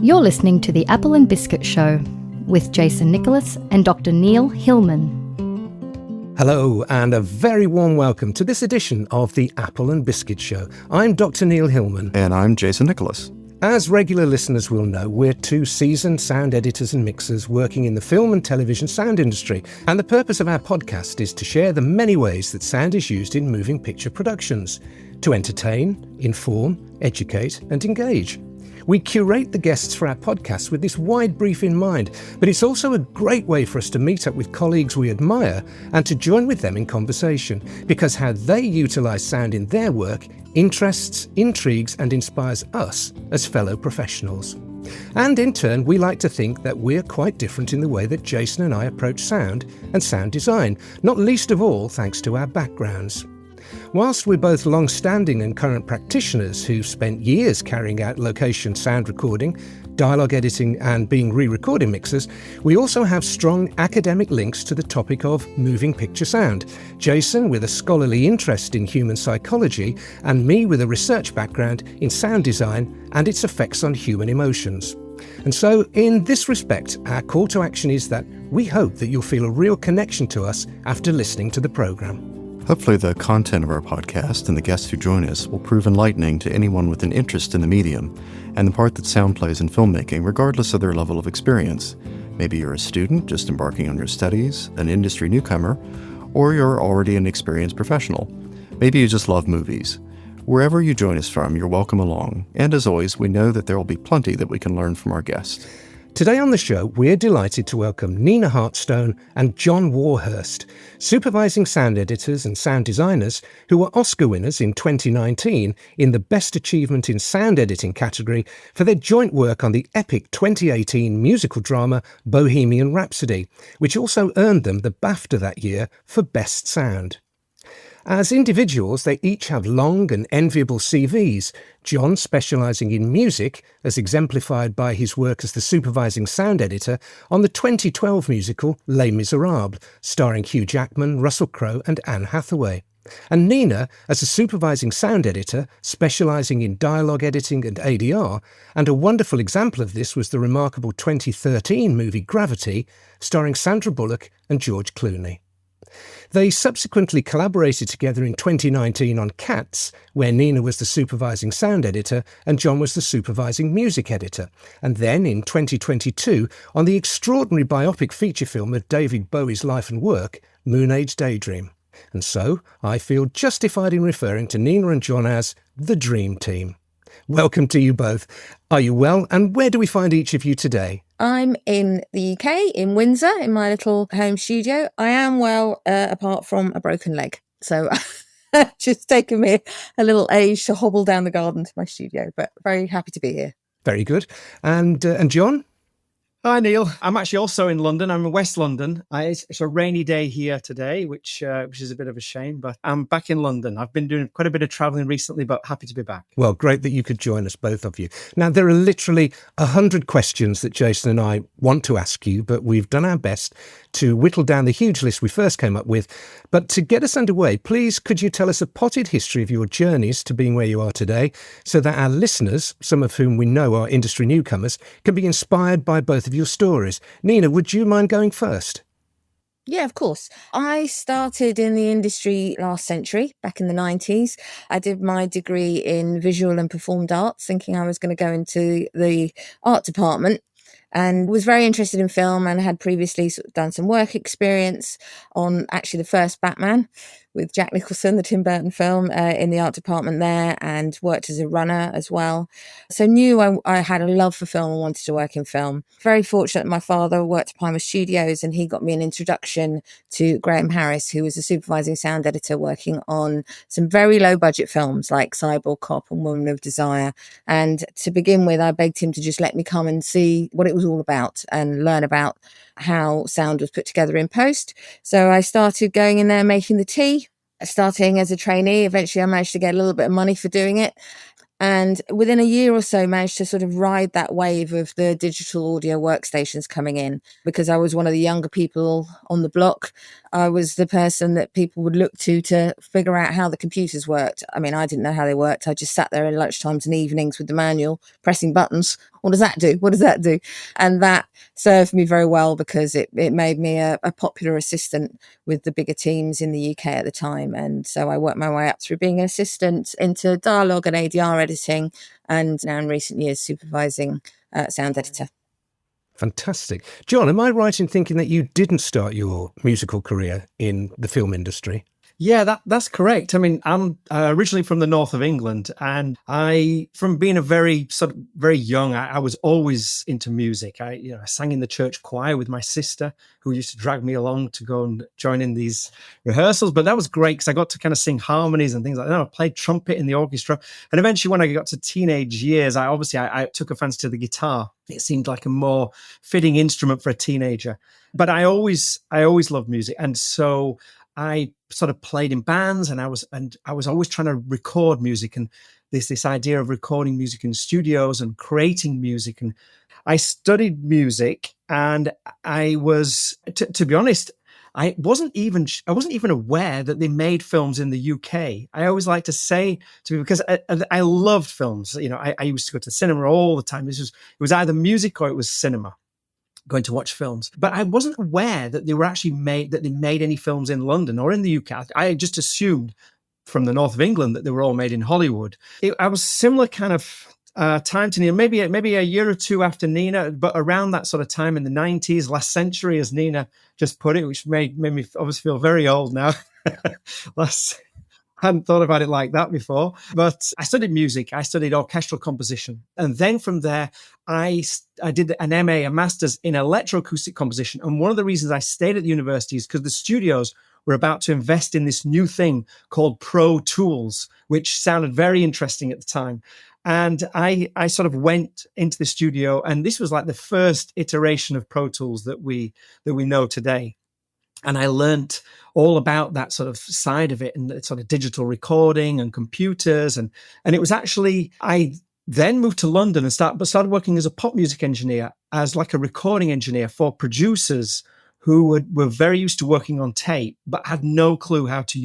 You're listening to the Apple and Biscuit Show with Jason Nicholas and Dr. Neil Hillman. Hello and a very warm welcome to this edition of the Apple and Biscuit Show. I'm Dr. Neil Hillman. And I'm Jason Nicholas. As regular listeners will know, we're two seasoned sound editors and mixers working in the film and television sound industry. And the purpose of our podcast is to share the many ways that sound is used in moving picture productions, to entertain, inform, educate and engage. We curate the guests for our podcast with this wide brief in mind, but it's also a great way for us to meet up with colleagues we admire and to join with them in conversation, because how they utilise sound in their work interests, intrigues and inspires us as fellow professionals. And in turn, we like to think that we're quite different in the way that Jason and I approach sound and sound design, not least of all thanks to our backgrounds. Whilst we're both long-standing and current practitioners who've spent years carrying out location sound recording, dialogue editing and being re-recording mixers, we also have strong academic links to the topic of moving picture sound. Jason with a scholarly interest in human psychology and me with a research background in sound design and its effects on human emotions. And so, in this respect, our call to action is that we hope that you'll feel a real connection to us after listening to the programme. Hopefully the content of our podcast and the guests who join us will prove enlightening to anyone with an interest in the medium and the part that sound plays in filmmaking, regardless of their level of experience. Maybe you're a student just embarking on your studies, an industry newcomer, or you're already an experienced professional. Maybe you just love movies. Wherever you join us from, you're welcome along. And as always, we know that there will be plenty that we can learn from our guests. Today on the show, we're delighted to welcome Nina Hartstone and John Warhurst, supervising sound editors and sound designers who were Oscar winners in 2019 in the Best Achievement in Sound Editing category for their joint work on the epic 2018 musical drama Bohemian Rhapsody, which also earned them the BAFTA that year for Best Sound. As individuals, they each have long and enviable CVs, John specialising in music, as exemplified by his work as the supervising sound editor on the 2012 musical Les Miserables, starring Hugh Jackman, Russell Crowe and Anne Hathaway. And Nina as a supervising sound editor, specialising in dialogue editing and ADR, and a wonderful example of this was the remarkable 2013 movie Gravity, starring Sandra Bullock and George Clooney. They subsequently collaborated together in 2019 on Cats, where Nina was the supervising sound editor and John was the supervising music editor, and then in 2022 on the extraordinary biopic feature film of David Bowie's life and work, Moonage Daydream. And so I feel justified in referring to Nina and John as the Dream Team. Welcome to you both. Are you well, and where do we find each of you today? I'm in the UK, in Windsor, in my little home studio. I am well, apart from a broken leg. So it's just taken me a little age to hobble down the garden to my studio, but very happy to be here. Very good. And John? Hi, Neil. I'm actually also in London. I'm in West London. It's a rainy day here today, which is a bit of a shame, but I'm back in London. I've been doing quite a bit of traveling recently, but happy to be back. Well, great that you could join us, both of you. Now, there are literally 100 questions that Jason and I want to ask you, but we've done our best to whittle down the huge list we first came up with. But to get us underway, please, could you tell us a potted history of your journeys to being where you are today, so that our listeners, some of whom we know are industry newcomers, can be inspired by both of your stories. Nina, would you mind going first? Yeah, of course. I started in the industry last century, back in the 90s. I did my degree in visual and performed arts, thinking I was going to go into the art department, and was very interested in film and had previously done some work experience on actually the first Batman with Jack Nicholson, the Tim Burton film, in the art department there, and worked as a runner as well. So knew I had a love for film and wanted to work in film. Very fortunate my father worked at Primer Studios and he got me an introduction to Graham Harris, who was a supervising sound editor working on some very low budget films like Cyborg Cop and Woman of Desire. And to begin with, I begged him to just let me come and see what it was all about and learn about how sound was put together in post. So I started going in there making the tea, starting as a trainee. Eventually I managed to get a little bit of money for doing it. And within a year or so, managed to sort of ride that wave of the digital audio workstations coming in, because I was one of the younger people on the block. I was the person that people would look to figure out how the computers worked. I mean, I didn't know how they worked. I just sat there in lunchtimes and evenings with the manual, pressing buttons what does that do? What does that do? And that served me very well because it made me a popular assistant with the bigger teams in the UK at the time. And so I worked my way up through being an assistant into dialogue and ADR editing, and now in recent years supervising sound editor. Fantastic. John, am I right in thinking that you didn't start your musical career in the film industry? Yeah, that's correct. I mean, I'm originally from the north of England, and from being a very young, I was always into music. I sang in the church choir with my sister, who used to drag me along to go and join in these rehearsals. But that was great because I got to kind of sing harmonies and things like that. I played trumpet in the orchestra, and eventually, when I got to teenage years, I took a fancy to the guitar. It seemed like a more fitting instrument for a teenager. But I always loved music, and so I sort of played in bands, and I was always trying to record music, and this idea of recording music in studios and creating music. And I studied music, and I was, to be honest, I wasn't even aware that they made films in the UK. I always like to say to people, because I loved films. I used to go to the cinema all the time. It was either music or it was cinema, going to watch films. But I wasn't aware that they made any films in London or in the UK. I just assumed from the north of England that they were all made in Hollywood. I was similar kind of time to Nina, maybe a year or two after Nina, but around that sort of time in the 90s, last century, as Nina just put it, which made me obviously feel very old now. Hadn't thought about it like that before, but I studied music. I studied orchestral composition. And then from there, I did an MA, a master's in electroacoustic composition. And one of the reasons I stayed at the university is because the studios were about to invest in this new thing called Pro Tools, which sounded very interesting at the time. And I sort of went into the studio, and this was like the first iteration of Pro Tools that we know today. And I learned all about that sort of side of it, and the sort of digital recording and computers. And it was actually, I then moved to London and started working as a pop music engineer, as like a recording engineer for producers who were very used to working on tape, but had no clue how to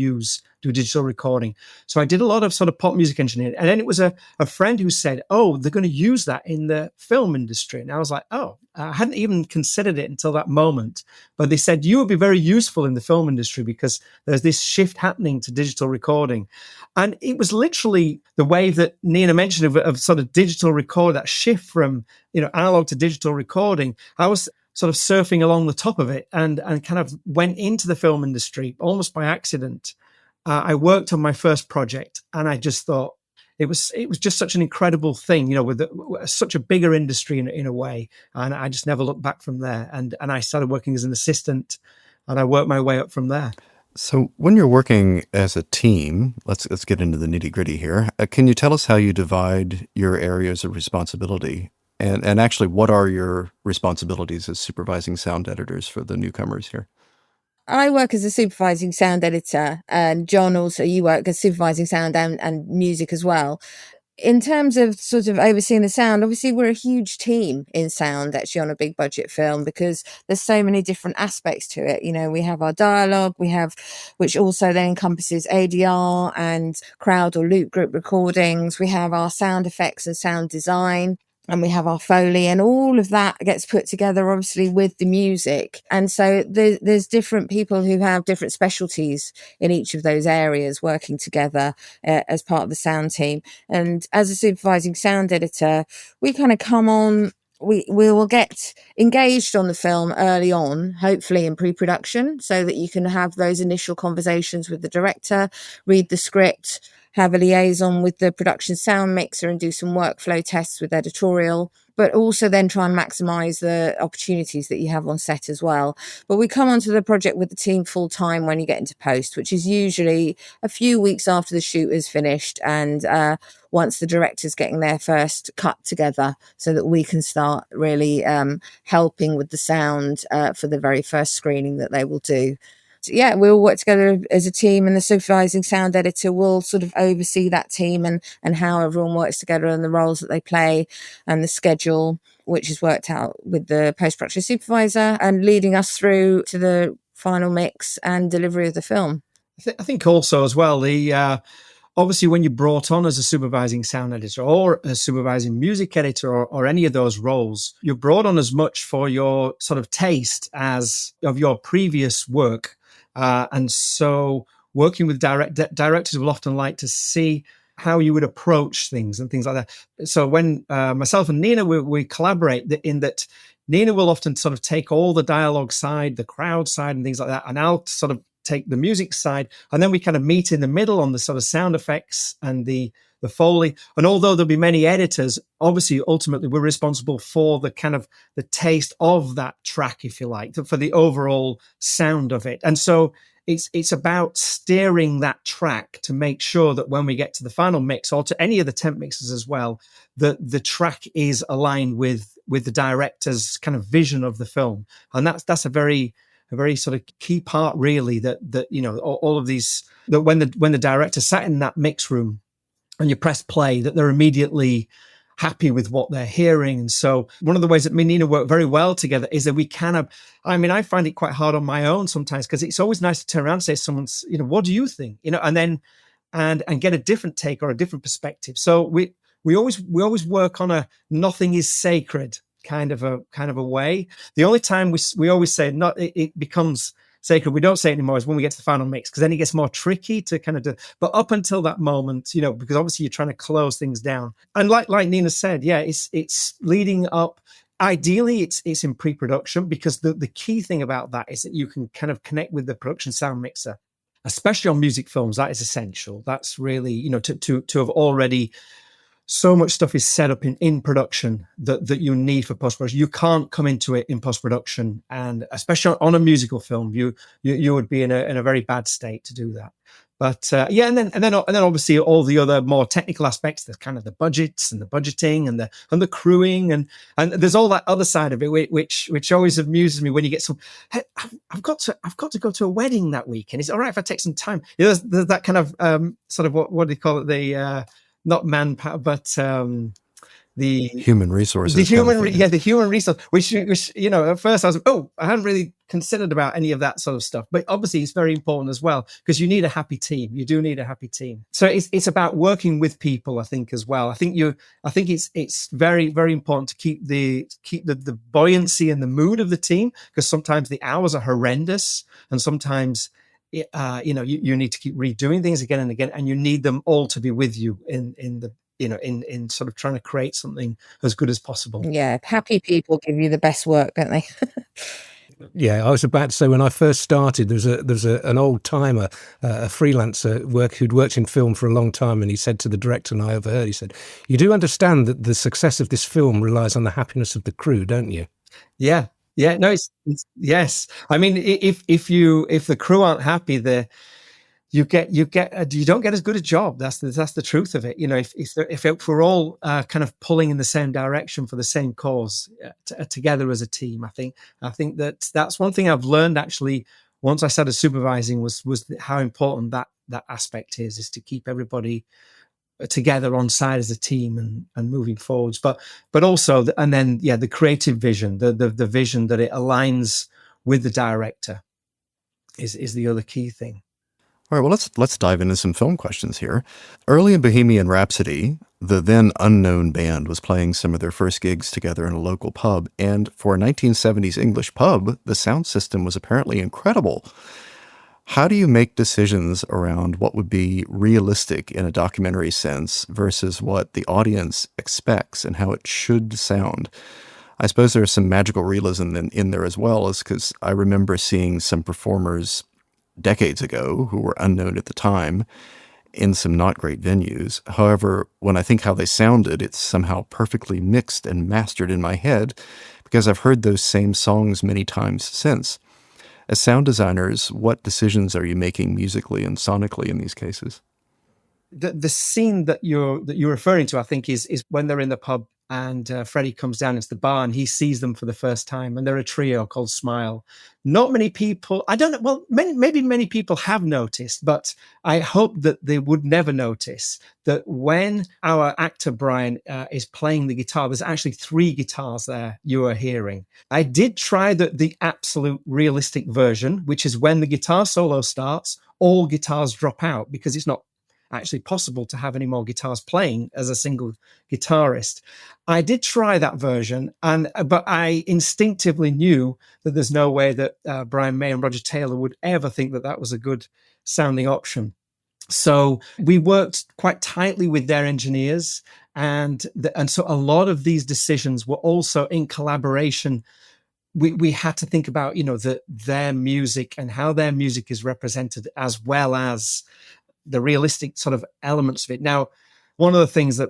do digital recording. So I did a lot of sort of pop music engineering. And then it was a friend who said, oh, they're going to use that in the film industry. And I was like, oh, I hadn't even considered it until that moment. But they said, you would be very useful in the film industry because there's this shift happening to digital recording. And it was literally the wave that Nina mentioned of sort of digital record, that shift from, analog to digital recording. I was sort of surfing along the top of it and kind of went into the film industry almost by accident. I worked on my first project, and I just thought it was just such an incredible thing, with such a bigger industry in a way. And I just never looked back from there. And I started working as an assistant, and I worked my way up from there. So when you're working as a team, let's get into the nitty-gritty here. Can you tell us how you divide your areas of responsibility? And actually, what are your responsibilities as supervising sound editors for the newcomers here? I work as a supervising sound editor, and John, also you work as supervising sound and music as well. In terms of sort of overseeing the sound, obviously we're a huge team in sound actually on a big budget film, because there's so many different aspects to it. We have our dialogue, which also then encompasses ADR and crowd or loop group recordings. We have our sound effects and sound design. And we have our Foley, and all of that gets put together, obviously, with the music. And so there's different people who have different specialties in each of those areas working together as part of the sound team. And as a supervising sound editor, we kind of come on, we will get engaged on the film early on, hopefully in pre-production, so that you can have those initial conversations with the director, read the script, have a liaison with the production sound mixer and do some workflow tests with editorial, but also then try and maximize the opportunities that you have on set as well. But we come onto the project with the team full time when you get into post, which is usually a few weeks after the shoot is finished, and once the director's getting their first cut together, so that we can start really helping with the sound for the very first screening that they will do. Yeah, we'll work together as a team, and the supervising sound editor will sort of oversee that team and how everyone works together and the roles that they play and the schedule, which is worked out with the post-production supervisor and leading us through to the final mix and delivery of the film. I think also as well, obviously when you're brought on as a supervising sound editor or a supervising music editor or any of those roles, you're brought on as much for your sort of taste as of your previous work. And so working with directors will often like to see how you would approach things and things like that. So when myself and Nina, we collaborate in that Nina will often sort of take all the dialogue side, the crowd side and things like that. And I'll sort of take the music side. And then we kind of meet in the middle on the sort of sound effects and the Foley. And although there'll be many editors, obviously, ultimately, we're responsible for the kind of the taste of that track, if you like, for the overall sound of it. And so it's about steering that track to make sure that when we get to the final mix or to any of the temp mixes as well, that the track is aligned with the director's kind of vision of the film. And that's a very sort of key part, really, that you know, all of these, that when the director sat in that mix room and you press play, that they're immediately happy with what they're hearing. And so one of the ways that me and Nina work very well together is that we kind of, I mean, I find it quite hard on my own sometimes, because it's always nice to turn around and say to someone, you know, what do you think? You know, and then, and get a different take or a different perspective. So we always work on a nothing is sacred kind of a way. The only time we always say it becomes sacred, we don't say it anymore, is when we get to the final mix, because then it gets more tricky to kind of do. But up until that moment, you know, because obviously you're trying to close things down. And like Nina said, yeah, it's leading up. Ideally, it's in pre-production, because the key thing about that is that you can kind of connect with the production sound mixer, especially on music films. That is essential. That's really, you know, to have already. So much stuff is set up in production that you need for post-production. You can't come into it in post-production, and especially on a musical film, you would be in a very bad state to do that. But yeah, and then obviously all the other more technical aspects, the kind of the budgets and the budgeting and the crewing and there's all that other side of it, which always amuses me when you get some. Hey, I've got to go to a wedding that week, and it's all right if I take some time. You know, there's that kind of sort of what do you call it, the not manpower, but the human resources. The human resource. Which you know, at first I hadn't really considered about any of that sort of stuff. But obviously, it's very important as well, because you need a happy team. You do need a happy team. So it's about working with people, I think, as well. I think it's very, very important to keep the buoyancy and the mood of the team, because sometimes the hours are horrendous, and sometimes. You know, you need to keep redoing things again and again, and you need them all to be with you in the, you know, in sort of trying to create something as good as possible. Yeah, happy people give you the best work, don't they? Yeah, I was about to say, when I first started, there's an old timer, a freelancer who'd worked in film for a long time, and he said to the director, and I overheard, he said, "You do understand that the success of this film relies on the happiness of the crew, don't you?" Yeah. Yeah, no, it's yes. I mean, if the crew aren't happy, you don't get as good a job. That's the truth of it. You know, if we're all kind of pulling in the same direction for the same cause together as a team, I think that's one thing I've learned actually once I started supervising was how important that aspect is to keep everybody together on side as a team and moving forwards, but also the creative vision, the vision that it aligns with the director is the other key thing. All right, well, let's dive into some film questions here. Early in Bohemian Rhapsody, the then unknown band was playing some of their first gigs together in a local pub, and for a 1970s English pub, the sound system was apparently incredible. How do you make decisions around what would be realistic in a documentary sense versus what the audience expects and how it should sound? I suppose there's some magical realism in there as well, as because I remember seeing some performers decades ago who were unknown at the time in some not great venues. However, when I think how they sounded, it's somehow perfectly mixed and mastered in my head because I've heard those same songs many times since. As sound designers, what decisions are you making musically and sonically in these cases? The scene that you're referring to, I think, is when they're in the pub and Freddie comes down into the bar and he sees them for the first time, and they're a trio called Smile. Not many people, I don't know, well, maybe many people have noticed, but I hope that they would never notice that when our actor Brian is playing the guitar, there's actually 3 guitars there you are hearing. I did try the absolute realistic version, which is when the guitar solo starts, all guitars drop out because it's not actually possible to have any more guitars playing as a single guitarist. I did try that version, but I instinctively knew that there's no way that Brian May and Roger Taylor would ever think that that was a good sounding option. So we worked quite tightly with their engineers, and so a lot of these decisions were also in collaboration. We had to think about, their music and how their music is represented, as well as the realistic sort of elements of it. Now, one of the things that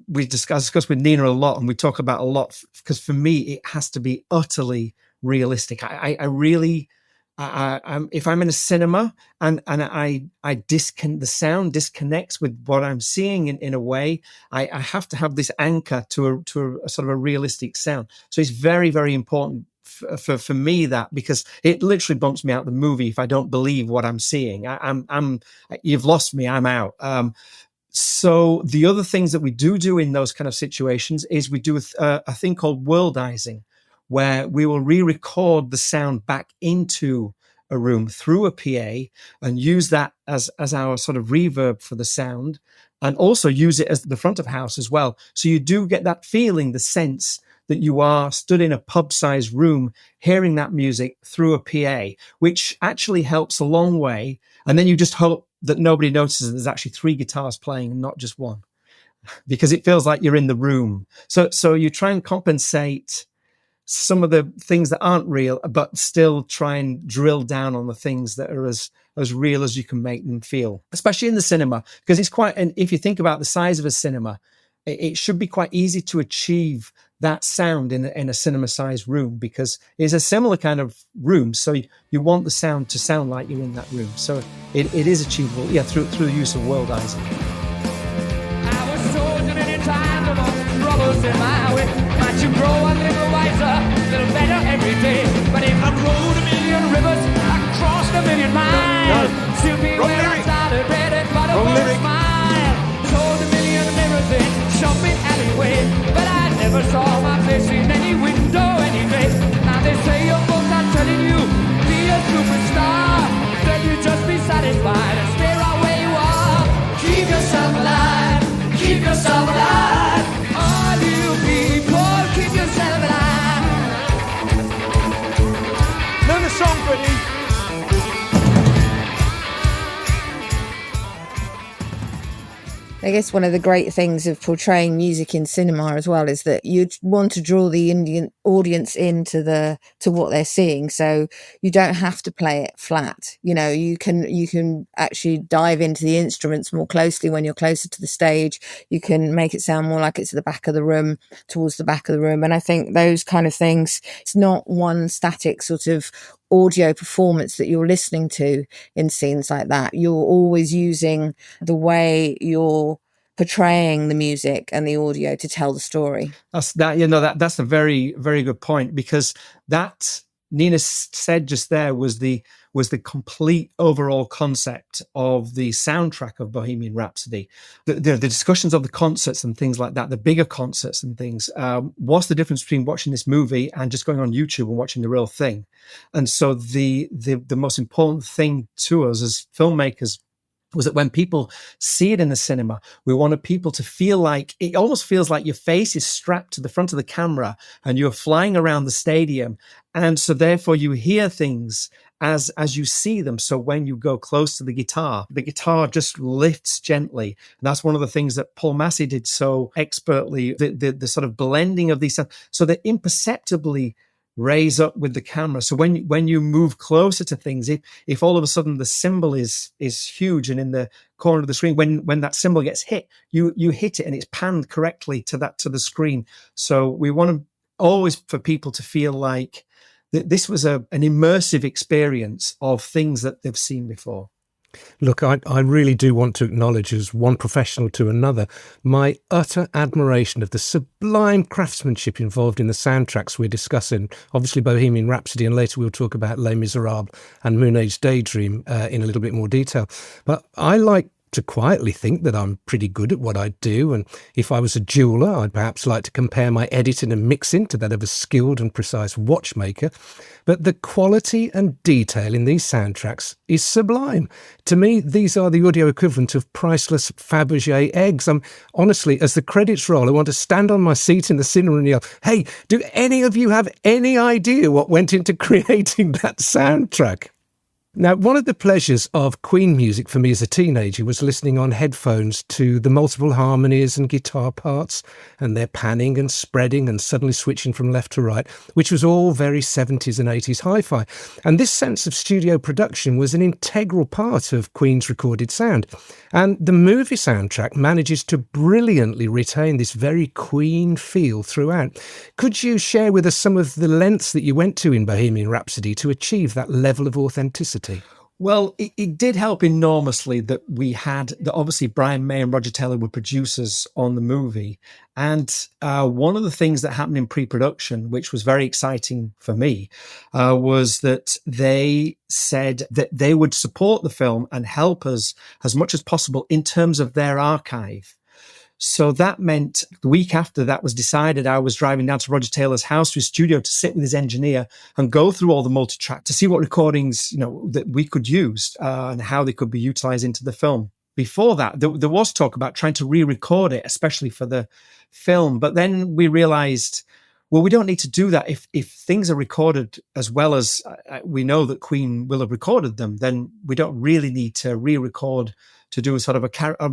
we discuss with Nina a lot, and we talk about a lot, because for me, it has to be utterly realistic. I really, if I'm in a cinema and the sound disconnects with what I'm seeing in a way, I have to have this anchor to a sort of a realistic sound. So it's very, very important for me that, because it literally bumps me out the movie if I don't believe what I'm seeing. You've lost me. I'm out. So the other things that we do in those kind of situations is we do a thing called worldizing, where we will re-record the sound back into a room through a PA and use that as our sort of reverb for the sound, and also use it as the front of house as well. So you do get that feeling, the sense that you are stood in a pub-sized room hearing that music through a PA, which actually helps a long way. And then you just hope that nobody notices that there's actually 3 guitars playing and not just one, because it feels like you're in the room. So you try and compensate some of the things that aren't real, but still try and drill down on the things that are as real as you can make them feel, especially in the cinema, because it's quite, and if you think about the size of a cinema, it should be quite easy to achieve that sound in a cinema-sized room, because it's a similar kind of room. So you want the sound to sound like you're in that room. So it is achievable, through the use of worldizing. I was chosen many times among troubles in my way. Might you grow a little wiser, a little better every day. But if I rode a million rivers, I crossed a million miles. Still be where I started, bread and butter for a smile. Sold a million mirrors in shopping alleyway, but I never saw my face in any window anyway. Now they say your books are telling you, be a superstar. Then you just be satisfied and stay right where you are. Keep yourself alive, keep yourself alive. All you people, keep yourself alive. Learn the song, Brittany. I guess one of the great things of portraying music in cinema as well is that you want to draw the Indian audience into what they're seeing. So you don't have to play it flat. You can actually dive into the instruments more closely when you're closer to the stage. You can make it sound more like it's at the back of the room, towards the back of the room. And I think those kind of things, it's not one static sort of audio performance that you're listening to in scenes like that. You're always using the way you're portraying the music and the audio to tell the story. That's a very, very good point, because that Nina said just there was the complete overall concept of the soundtrack of Bohemian Rhapsody. The discussions of the concerts and things like that, the bigger concerts and things. What's the difference between watching this movie and just going on YouTube and watching the real thing? And so the most important thing to us as filmmakers was that when people see it in the cinema, we wanted people to feel like, it almost feels like your face is strapped to the front of the camera and you're flying around the stadium. And so therefore you hear things as you see them. So when you go close to the guitar just lifts gently. And that's one of the things that Paul Massey did so expertly, the sort of blending of these sounds, so they imperceptibly raise up with the camera. So when you move closer to things, if all of a sudden the cymbal is huge and in the corner of the screen, when that cymbal gets hit, you hit it and it's panned correctly to the screen. So we want to always for people to feel like this was an immersive experience of things that they've seen before. Look, I really do want to acknowledge, as one professional to another, my utter admiration of the sublime craftsmanship involved in the soundtracks we're discussing. Obviously Bohemian Rhapsody, and later we'll talk about Les Miserables and Moonage Daydream in a little bit more detail. But I like to quietly think that I'm pretty good at what I do, and if I was a jeweller, I'd perhaps like to compare my editing and mixing to that of a skilled and precise watchmaker. But the quality and detail in these soundtracks is sublime. To me, these are the audio equivalent of priceless Fabergé eggs. Honestly, as the credits roll, I want to stand on my seat in the cinema and yell, "Hey, do any of you have any idea what went into creating that soundtrack?" Now, one of the pleasures of Queen music for me as a teenager was listening on headphones to the multiple harmonies and guitar parts and their panning and spreading and suddenly switching from left to right, which was all very 70s and 80s hi-fi. And this sense of studio production was an integral part of Queen's recorded sound. And the movie soundtrack manages to brilliantly retain this very Queen feel throughout. Could you share with us some of the lengths that you went to in Bohemian Rhapsody to achieve that level of authenticity? Well, it did help enormously that obviously Brian May and Roger Taylor were producers on the movie. And one of the things that happened in pre-production, which was very exciting for me, was that they said that they would support the film and help us as much as possible in terms of their archive. So that meant the week after that was decided, I was driving down to Roger Taylor's house to his studio to sit with his engineer and go through all the multi-track to see what recordings, that we could use and how they could be utilized into the film. Before that, there was talk about trying to re-record it, especially for the film. But then we realized, well, we don't need to do that. If things are recorded as well as we know that Queen will have recorded them, then we don't really need to re-record to do a sort of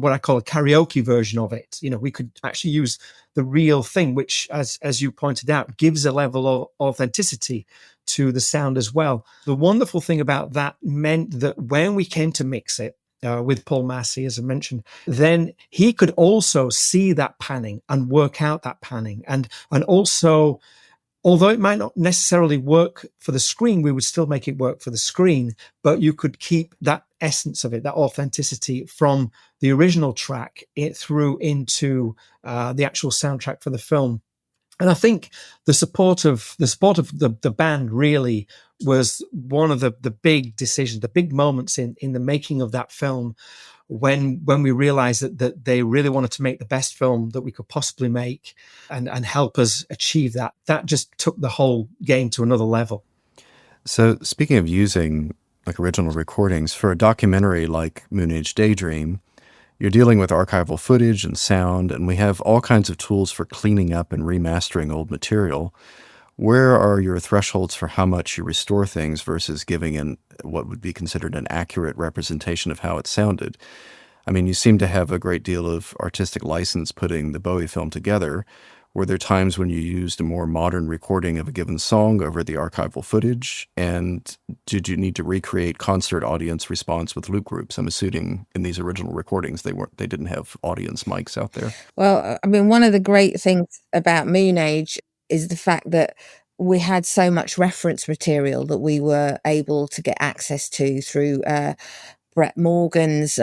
what I call a karaoke version of it. We could actually use the real thing, which, as you pointed out, gives a level of authenticity to the sound as well. The wonderful thing about that meant that when we came to mix it with Paul Massey, as I mentioned, then he could also see that panning and work out that panning. And also, although it might not necessarily work for the screen, we would still make it work for the screen, but you could keep that essence of it, that authenticity from the original track through into the actual soundtrack for the film. And I think the support of the band really was one of the big decisions, the big moments in the making of that film, when we realized that they really wanted to make the best film that we could possibly make and help us achieve that. That just took the whole game to another level. So speaking of using original recordings, for a documentary like Moonage Daydream, you're dealing with archival footage and sound, and we have all kinds of tools for cleaning up and remastering old material. Where are your thresholds for how much you restore things versus giving what would be considered an accurate representation of how it sounded? I mean, you seem to have a great deal of artistic license putting the Bowie film together. Were there times when you used a more modern recording of a given song over the archival footage? And did you need to recreate concert audience response with loop groups? I'm assuming in these original recordings, they didn't have audience mics out there. Well, I mean, one of the great things about Moonage is the fact that we had so much reference material that we were able to get access to through Brett Morgan's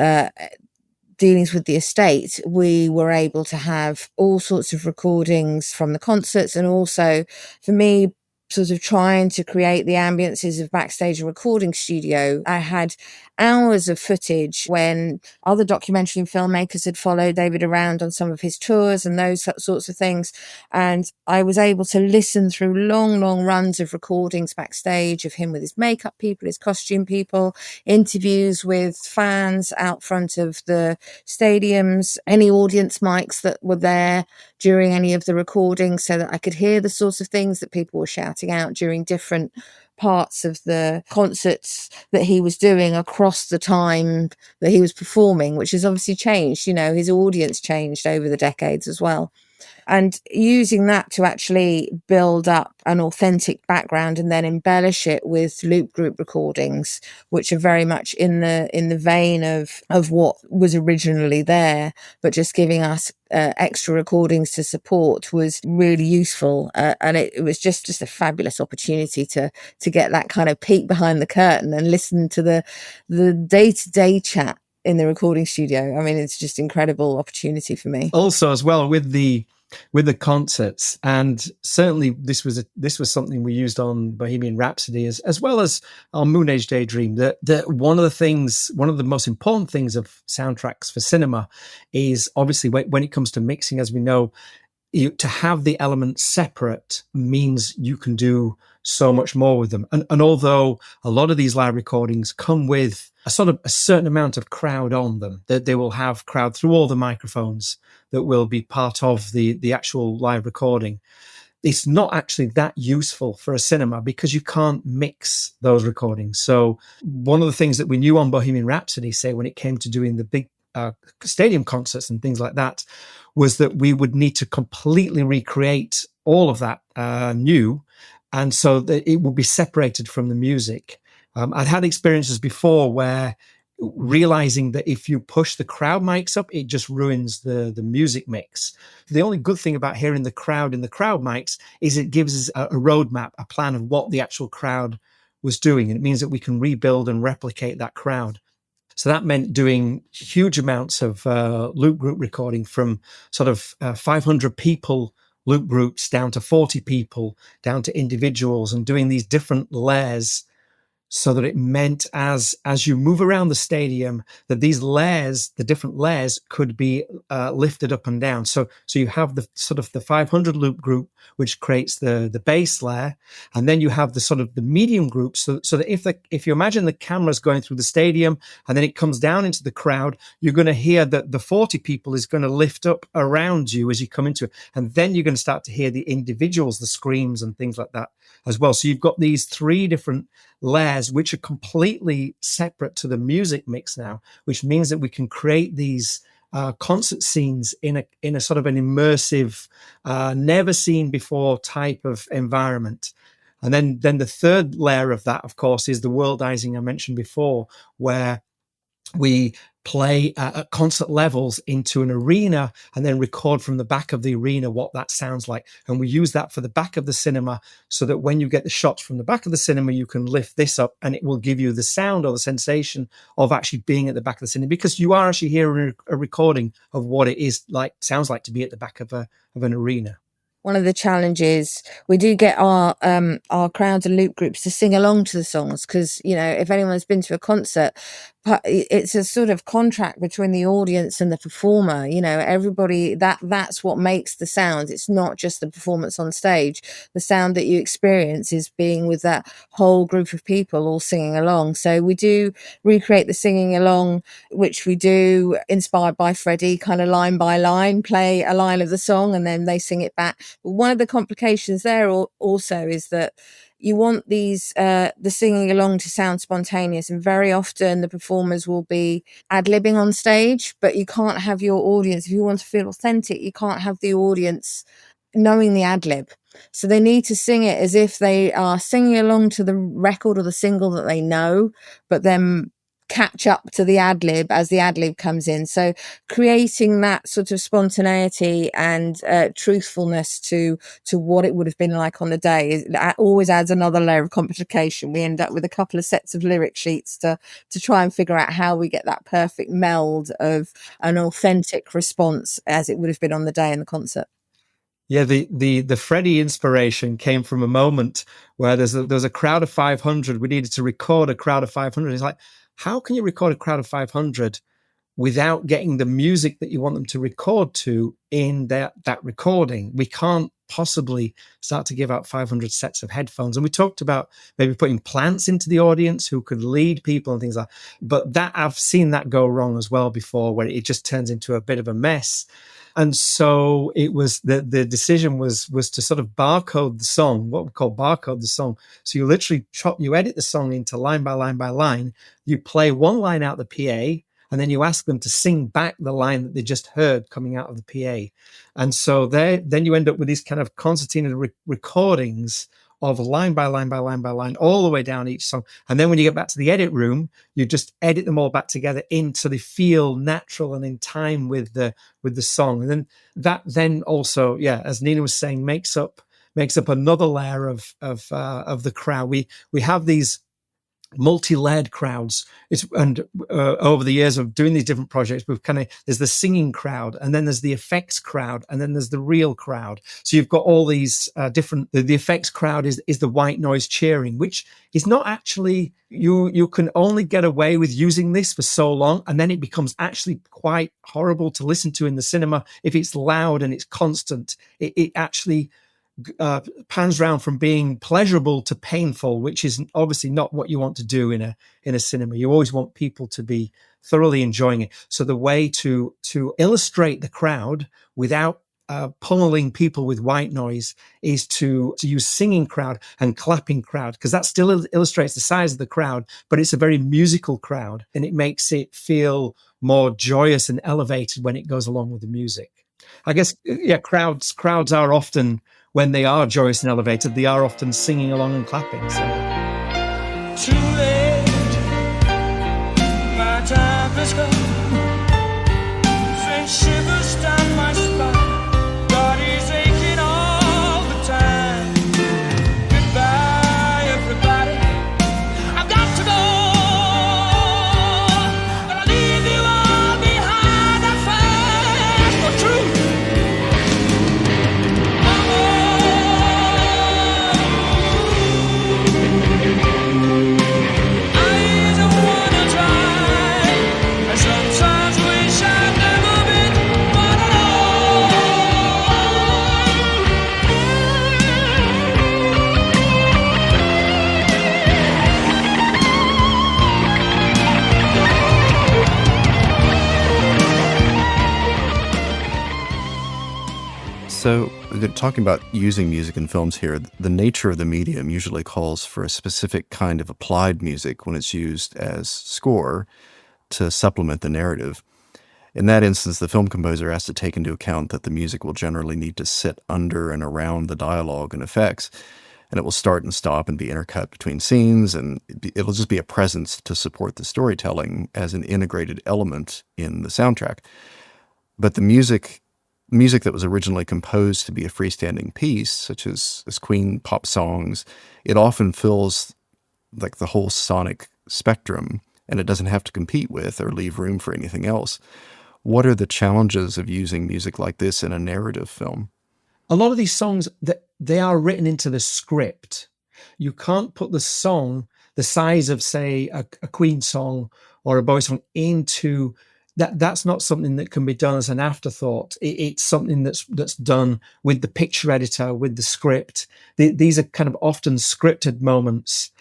dealings with the estate. We were able to have all sorts of recordings from the concerts, and also for me, sort of trying to create the ambiences of backstage a recording studio. I had hours of footage when other documentary filmmakers had followed David around on some of his tours and those sorts of things. And I was able to listen through long runs of recordings backstage of him with his makeup people, his costume people, interviews with fans out front of the stadiums, any audience mics that were there during any of the recordings, so that I could hear the sorts of things that people were shouting out during different parts of the concerts that he was doing across the time that he was performing, which has obviously changed. His audience changed over the decades as well. And using that to actually build up an authentic background and then embellish it with loop group recordings, which are very much in the vein of what was originally there, but just giving us extra recordings to support, was really useful. And it was just a fabulous opportunity to get that kind of peek behind the curtain and listen to the day-to-day chat in the recording studio. I mean, it's just incredible opportunity for me. Also, as well, with the with the concerts. And certainly this was something we used on Bohemian Rhapsody as well as on Moonage Daydream. That one of the most important things of soundtracks for cinema is obviously when it comes to mixing, as we know, to have the elements separate means you can do so much more with them. And although a lot of these live recordings come with a certain amount of crowd on them, that they will have crowd through all the microphones that will be part of the actual live recording, it's not actually that useful for a cinema because you can't mix those recordings. So one of the things that we knew on Bohemian Rhapsody, say when it came to doing the big stadium concerts and things like that, was that we would need to completely recreate all of that new, and so that it would be separated from the music. I'd had experiences before where realizing that if you push the crowd mics up, it just ruins the music mix. The only good thing about hearing the crowd in the crowd mics is it gives us a roadmap, a plan of what the actual crowd was doing, and it means that we can rebuild and replicate that crowd. So that meant doing huge amounts of loop group recording, from sort of 500 people loop groups down to 40 people, down to individuals, and doing these different layers, so that it meant as you move around the stadium, that these layers, the different layers, could be lifted up and down. So you have the sort of the 500 loop group, which creates the base layer, and then you have the sort of the medium group. So that if you imagine the camera's going through the stadium and then it comes down into the crowd, you're going to hear that the 40 people is going to lift up around you as you come into it, and then you're going to start to hear the individuals, the screams and things like that as well. So you've got these three different layers which are completely separate to the music mix now, which means that we can create these concert scenes in a sort of an immersive, never seen before type of environment. And then the third layer of that, of course, is the worldizing I mentioned before, where we play at concert levels into an arena and then record from the back of the arena what that sounds like. And we use that for the back of the cinema, so that when you get the shots from the back of the cinema, you can lift this up and it will give you the sound or the sensation of actually being at the back of the cinema, because you are actually hearing a recording of what it is like, sounds like to be at the back of an arena. One of the challenges, we do get our crowds and loop groups to sing along to the songs, because, you know, if anyone's been to a concert, it's a sort of contract between the audience and the performer. You know, everybody, that's what makes the sound. It's not just the performance on stage. The sound that you experience is being with that whole group of people all singing along. So we do recreate the singing along, which we do inspired by Freddie, kind of line by line, play a line of the song and then they sing it back. But one of the complications there also is that you want these the singing along to sound spontaneous, and very often the performers will be ad-libbing on stage, but you can't have your audience, if you want to feel authentic, you can't have the audience knowing the ad-lib. So they need to sing it as if they are singing along to the record or the single that they know, but then catch up to the ad-lib as the ad-lib comes in. So creating that sort of spontaneity and truthfulness to what it would have been like on the day always adds another layer of complication. We end up with a couple of sets of lyric sheets to try and figure out how we get that perfect meld of an authentic response as it would have been on the day in the concert. Yeah, the Freddie inspiration came from a moment where there was a crowd of 500. We needed to record a crowd of 500. It's like, how can you record a crowd of 500 without getting the music that you want them to record to in that recording? We can't possibly start to give out 500 sets of headphones. And we talked about maybe putting plants into the audience who could lead people and things like that. But that, I've seen that go wrong as well before, where it just turns into a bit of a mess. And so it was the decision was to sort of barcode the song, what we call barcode the song. So you literally you edit the song into line by line by line. You play one line out the PA, and then you ask them to sing back the line that they just heard coming out of the PA. And so then you end up with these kind of concertina recordings of line by line by line by line, all the way down each song. And then when you get back to the edit room, you just edit them all back together so they feel natural and in time with the song. And then that also, yeah, as Nina was saying, makes up another layer of the crowd. We have these multi-layered crowds. Over the years of doing these different projects, there's the singing crowd, and then there's the effects crowd, and then there's the real crowd. So you've got all these different. The effects crowd is the white noise cheering, which is not actually, you can only get away with using this for so long, and then it becomes actually quite horrible to listen to in the cinema if it's loud and it's constant. It actually pans round from being pleasurable to painful, which is obviously not what you want to do in a cinema. You always want people to be thoroughly enjoying it. So the way to illustrate the crowd without pummeling people with white noise is to use singing crowd and clapping crowd, because that still illustrates the size of the crowd, but it's a very musical crowd, and it makes it feel more joyous and elevated when it goes along with the music. I guess, crowds are often, when they are joyous and elevated, they are often singing along and clapping. So. Too late, my time has come. Send shivers down my spine. Body's aching all the time. Goodbye, everybody. I've got to go. Gonna leave you all behind. I fight for truth. So, talking about using music in films here, the nature of the medium usually calls for a specific kind of applied music when it's used as score to supplement the narrative. In that instance, the film composer has to take into account that the music will generally need to sit under and around the dialogue and effects, and it will start and stop and be intercut between scenes, and it'll just be a presence to support the storytelling as an integrated element in the soundtrack. But the music that was originally composed to be a freestanding piece, such as Queen pop songs, it often fills like the whole sonic spectrum, and it doesn't have to compete with or leave room for anything else. What are the challenges of using music like this in a narrative film? A lot of these songs, they are written into the script. You can't put the song, the size of, say, a Queen song or a Bowie song into... That's not something that can be done as an afterthought. It's something that's done with the picture editor, with the script. These are kind of often scripted moments.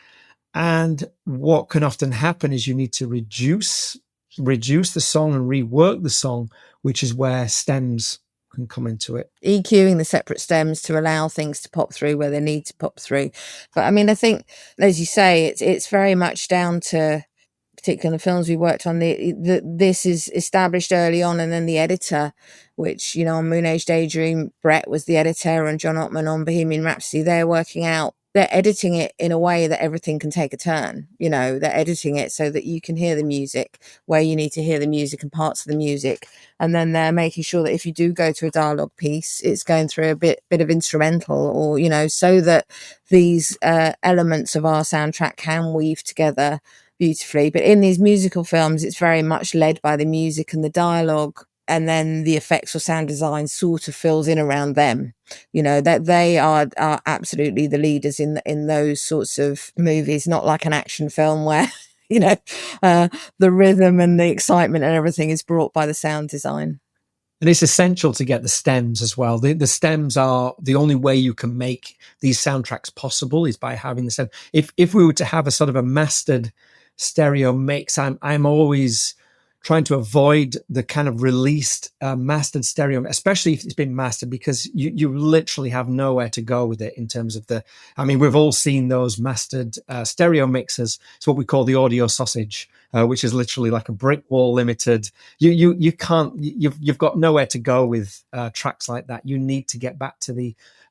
And what can often happen is you need to reduce the song and rework the song, which is where stems can come into it. EQing the separate stems to allow things to pop through where they need to pop through. But I mean, I think, as you say, it's very much down to, particularly in the films we worked on, this is established early on, and then the editor, which, on Moonage Daydream, Brett was the editor, and John Ottman on Bohemian Rhapsody, they're editing it in a way that everything can take a turn. They're editing it so that you can hear the music where you need to hear the music and parts of the music. And then they're making sure that if you do go to a dialogue piece, it's going through a bit of instrumental, or, so that these elements of our soundtrack can weave together beautifully. But in these musical films, it's very much led by the music and the dialogue, and then the effects or sound design sort of fills in around them. That they are absolutely the leaders in those sorts of movies, not like an action film where the rhythm and the excitement and everything is brought by the sound design. And it's essential to get the stems as well. The stems are the only way you can make these soundtracks possible, is by having the stems. If we were to have a sort of a mastered stereo mix, I'm always trying to avoid the kind of released mastered stereo, especially if it's been mastered, because you literally have nowhere to go with it in terms of we've all seen those mastered stereo mixers. It's what we call the audio sausage, which is literally like a brick wall limited. You've got nowhere to go with tracks like that. You need to get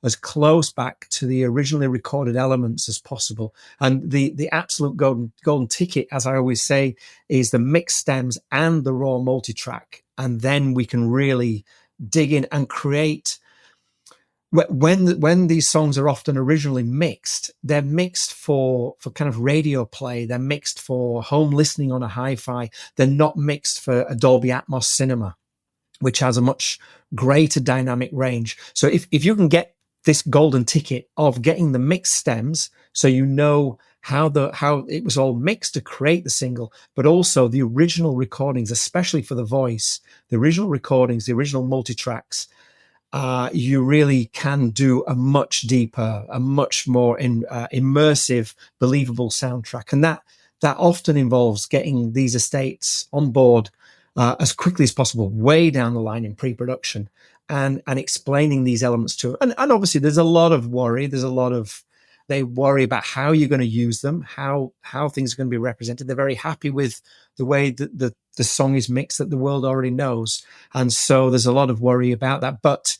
as close back to the originally recorded elements as possible. And the absolute golden ticket, as I always say, is the mixed stems and the raw multitrack. And then we can really dig in and create when these songs are often originally mixed, they're mixed for kind of radio play. They're mixed for home listening on a hi-fi. They're not mixed for a Dolby Atmos cinema, which has a much greater dynamic range. So if you can get this golden ticket of getting the mixed stems, so you know how it was all mixed to create the single, but also the original recordings, especially for the voice, the original recordings, the original multi-tracks, you really can do a much deeper, a much more immersive, believable soundtrack. And that often involves getting these estates on board as quickly as possible, way down the line in pre-production, and explaining these elements to it. And obviously there's a lot of worry. They worry about how you're going to use them, how things are going to be represented. They're very happy with the way that the song is mixed that the world already knows. And so there's a lot of worry about that. But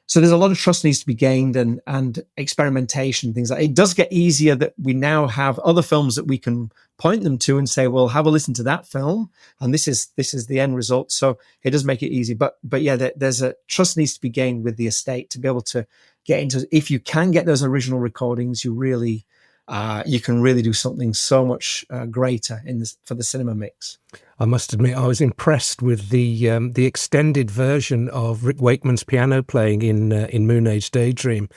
so there's a lot of trust needs to be gained and experimentation, things like that. It does get easier that we now have other films that we can point them to and say, well, have a listen to that film. And this is the end result. So it does make it easy. But yeah, there's a trust needs to be gained with the estate to be able to get into, if you can get those original recordings, you really, you can really do something so much greater for the cinema mix. I must admit, I was impressed with the extended version of Rick Wakeman's piano playing in Moonage Daydream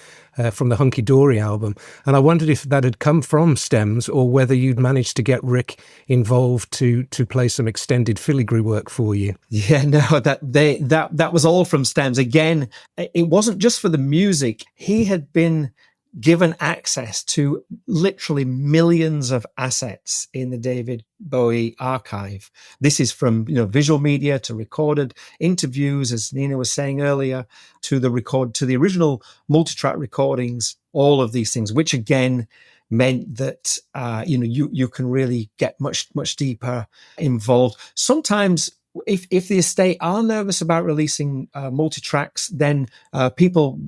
from the Hunky Dory album, and I wondered if that had come from stems or whether you'd managed to get Rick involved to play some extended filigree work for you. Yeah, no, that was all from stems. Again, it wasn't just for the music. He had been given access to literally millions of assets in the David Bowie archive. This is from, visual media to recorded interviews, as Nina was saying earlier, to the original multi-track recordings, all of these things, which again meant that, you can really get much, much deeper involved. Sometimes if the estate are nervous about releasing multi-tracks, then people,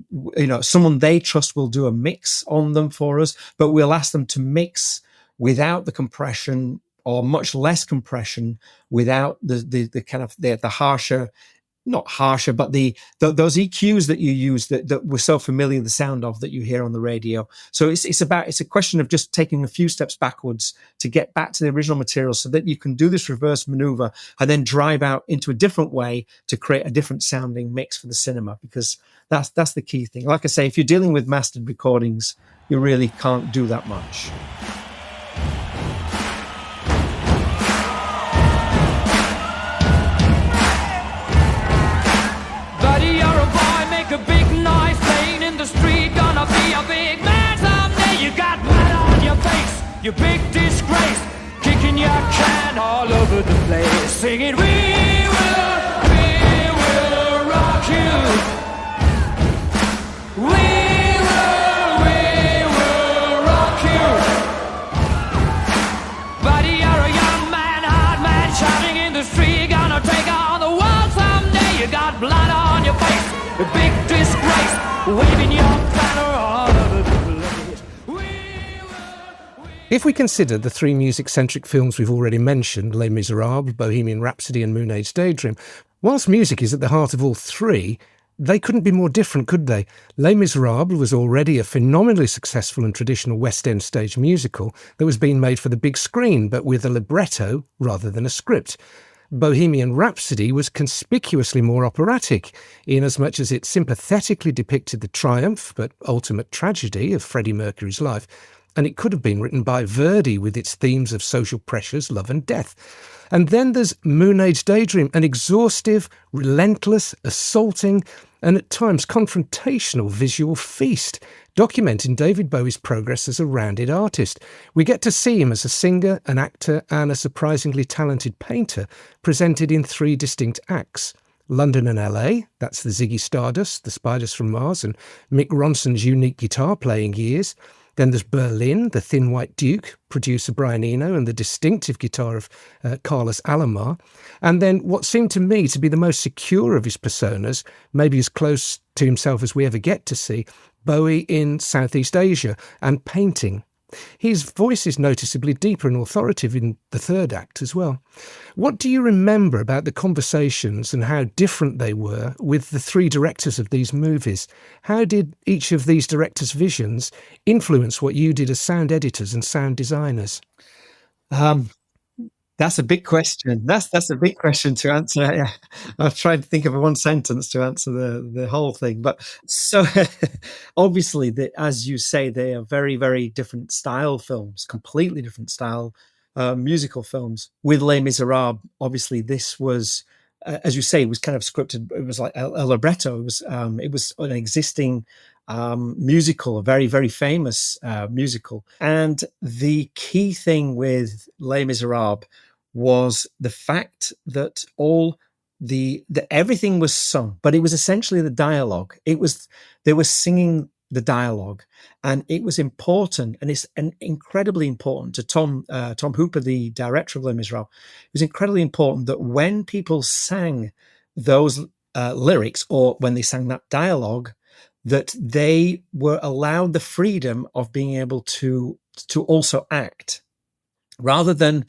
someone they trust will do a mix on them for us, but we'll ask them to mix without the compression or much less compression, without the kind of the harsher, not harsher, but those EQs that you use that we're so familiar with the sound of that you hear on the radio. So it's a question of just taking a few steps backwards to get back to the original material so that you can do this reverse maneuver and then drive out into a different way to create a different sounding mix for the cinema, because that's the key thing. Like I say, if you're dealing with mastered recordings, you really can't do that much. A big noise playing in the street, gonna be a big man someday. You got mud on your face, you big disgrace, kicking your can all over the place, singing we will rock you. We will rock you. Buddy, you're a young man, hard man, shouting in the street, gonna take on the world someday. You got blood on your face, a big disgrace, waving your banner all over the place. If we consider the three music-centric films we've already mentioned, Les Miserables, Bohemian Rhapsody and Moonage Daydream, whilst music is at the heart of all three, they couldn't be more different, could they? Les Miserables was already a phenomenally successful and traditional West End stage musical that was being made for the big screen, but with a libretto rather than a script. Bohemian Rhapsody was conspicuously more operatic, inasmuch as it sympathetically depicted the triumph but ultimate tragedy of Freddie Mercury's life, and it could have been written by Verdi with its themes of social pressures, love and death. And then there's Moonage Daydream, an exhaustive, relentless, assaulting, and at times confrontational visual feast, documenting David Bowie's progress as a rounded artist. We get to see him as a singer, an actor, and a surprisingly talented painter, presented in three distinct acts. London and LA, that's the Ziggy Stardust, the Spiders from Mars, and Mick Ronson's unique guitar playing years. Then there's Berlin, the Thin White Duke, producer Brian Eno, and the distinctive guitar of Carlos Alomar. And then what seemed to me to be the most secure of his personas, maybe as close to himself as we ever get to see, Bowie in Southeast Asia and painting. His voice is noticeably deeper and authoritative in the third act as well. What do you remember about the conversations and how different they were with the three directors of these movies? How did each of these directors' visions influence what you did as sound editors and sound designers? That's a big question. That's a big question to answer. Yeah. I've tried to think of one sentence to answer the whole thing. But so obviously, as you say, they are very, very different style films, completely different style musical films. With Les Miserables, obviously, this was, as you say, it was kind of scripted. It was like a libretto. It was an existing musical, a very, very famous musical. And the key thing with Les Miserables was the fact that everything was sung, but it was essentially the dialogue. They were singing the dialogue, and it was important, and it's incredibly important to Tom Hooper, the director of Les Miserables. It was incredibly important that when people sang those lyrics, or when they sang that dialogue, that they were allowed the freedom of being able to also act, rather than,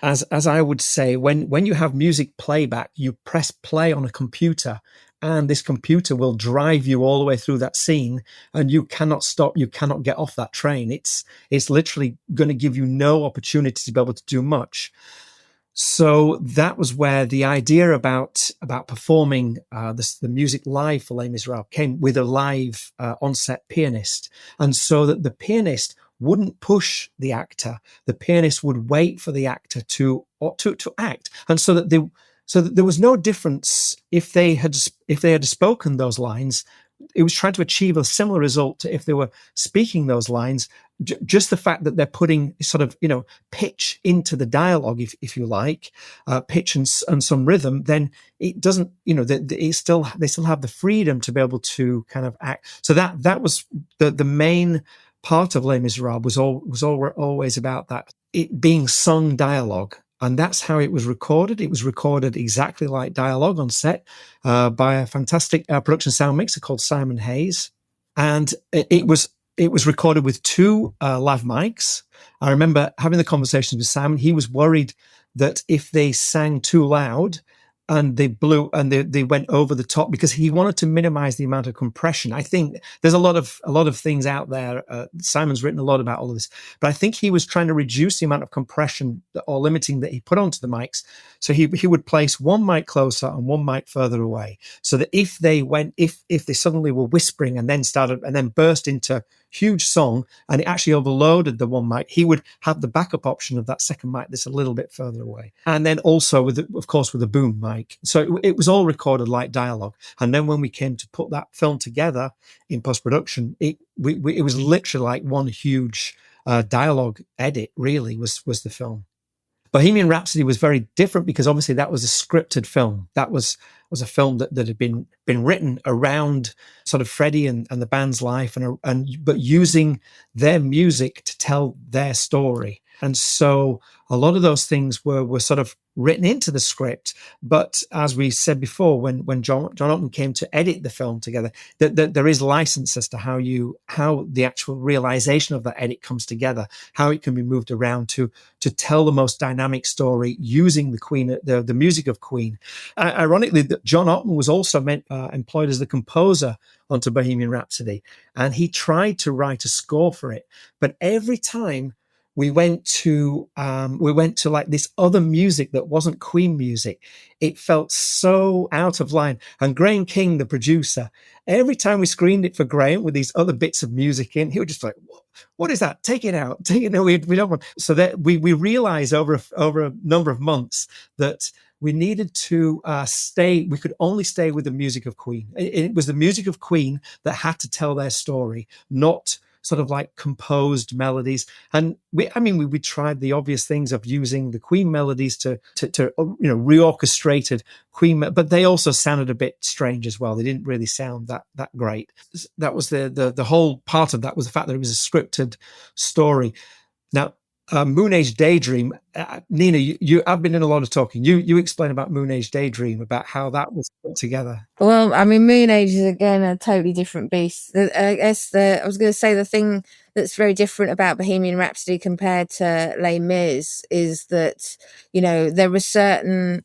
as I would say, when you have music playback, you press play on a computer, and this computer will drive you all the way through that scene, and you cannot stop, you cannot get off that train. It's literally going to give you no opportunity to be able to do much. So that was where the idea about performing the music live for Les Miserables came, with a live on-set pianist, and so that the pianist wouldn't push the actor. The pianist would wait for the actor to act, and so that there was no difference if they had spoken those lines. It was trying to achieve a similar result to if they were speaking those lines. Just the fact that they're putting sort of, pitch into the dialogue, if you like, pitch and some rhythm, then it doesn't, they still have the freedom to be able to kind of act. So that was the main part of Les Miserables, was always about that, it being sung dialogue. And that's how it was recorded. It was recorded exactly like dialogue on set by a fantastic production sound mixer called Simon Hayes. And it was recorded with two lav mics. I remember having the conversations with Simon. He was worried that if they sang too loud and they blew and they went over the top, because he wanted to minimize the amount of compression. I think there's a lot of things out there. Simon's written a lot about all of this, but I think he was trying to reduce the amount of compression or limiting that he put onto the mics. So he would place one mic closer and one mic further away, so that if they suddenly were whispering and then burst into huge song and it actually overloaded the one mic, he would have the backup option of that second mic that's a little bit further away. And then also with a boom mic. So it was all recorded like dialogue. And then when we came to put that film together in post-production, it was literally like one huge dialogue edit, really, was the film. Bohemian Rhapsody was very different because obviously that was a scripted film. That was a film that had been written around sort of Freddie and the band's life, but using their music to tell their story. And so a lot of those things were sort of written into the script. But as we said before, when John Ottman came to edit the film together, that there is license as to how the actual realization of that edit comes together, how it can be moved around to tell the most dynamic story using the Queen, the music of Queen. Ironically, John Ottman was also employed as the composer onto Bohemian Rhapsody, and he tried to write a score for it, but every time we went to like this other music that wasn't Queen music, it felt so out of line. And Graham King, the producer, every time we screened it for Graham with these other bits of music in, he would just like, what is that? Take it out. Take it out. We don't want. So that we realized over a number of months that we needed to stay. We could only stay with the music of Queen. It was the music of Queen that had to tell their story, not sort of like composed melodies. And we tried the obvious things of using the Queen melodies to reorchestrated Queen, but they also sounded a bit strange as well. They didn't really sound that great. That was the whole part of that, was the fact that it was a scripted story. Now, Moonage Daydream, Nina, I've been in a lot of talking. You explain about Moonage Daydream, about how that was put together. Well, I mean, Moonage is again a totally different beast. I guess I was going to say the thing that's very different about Bohemian Rhapsody compared to Les Mis is that, you know, there were certain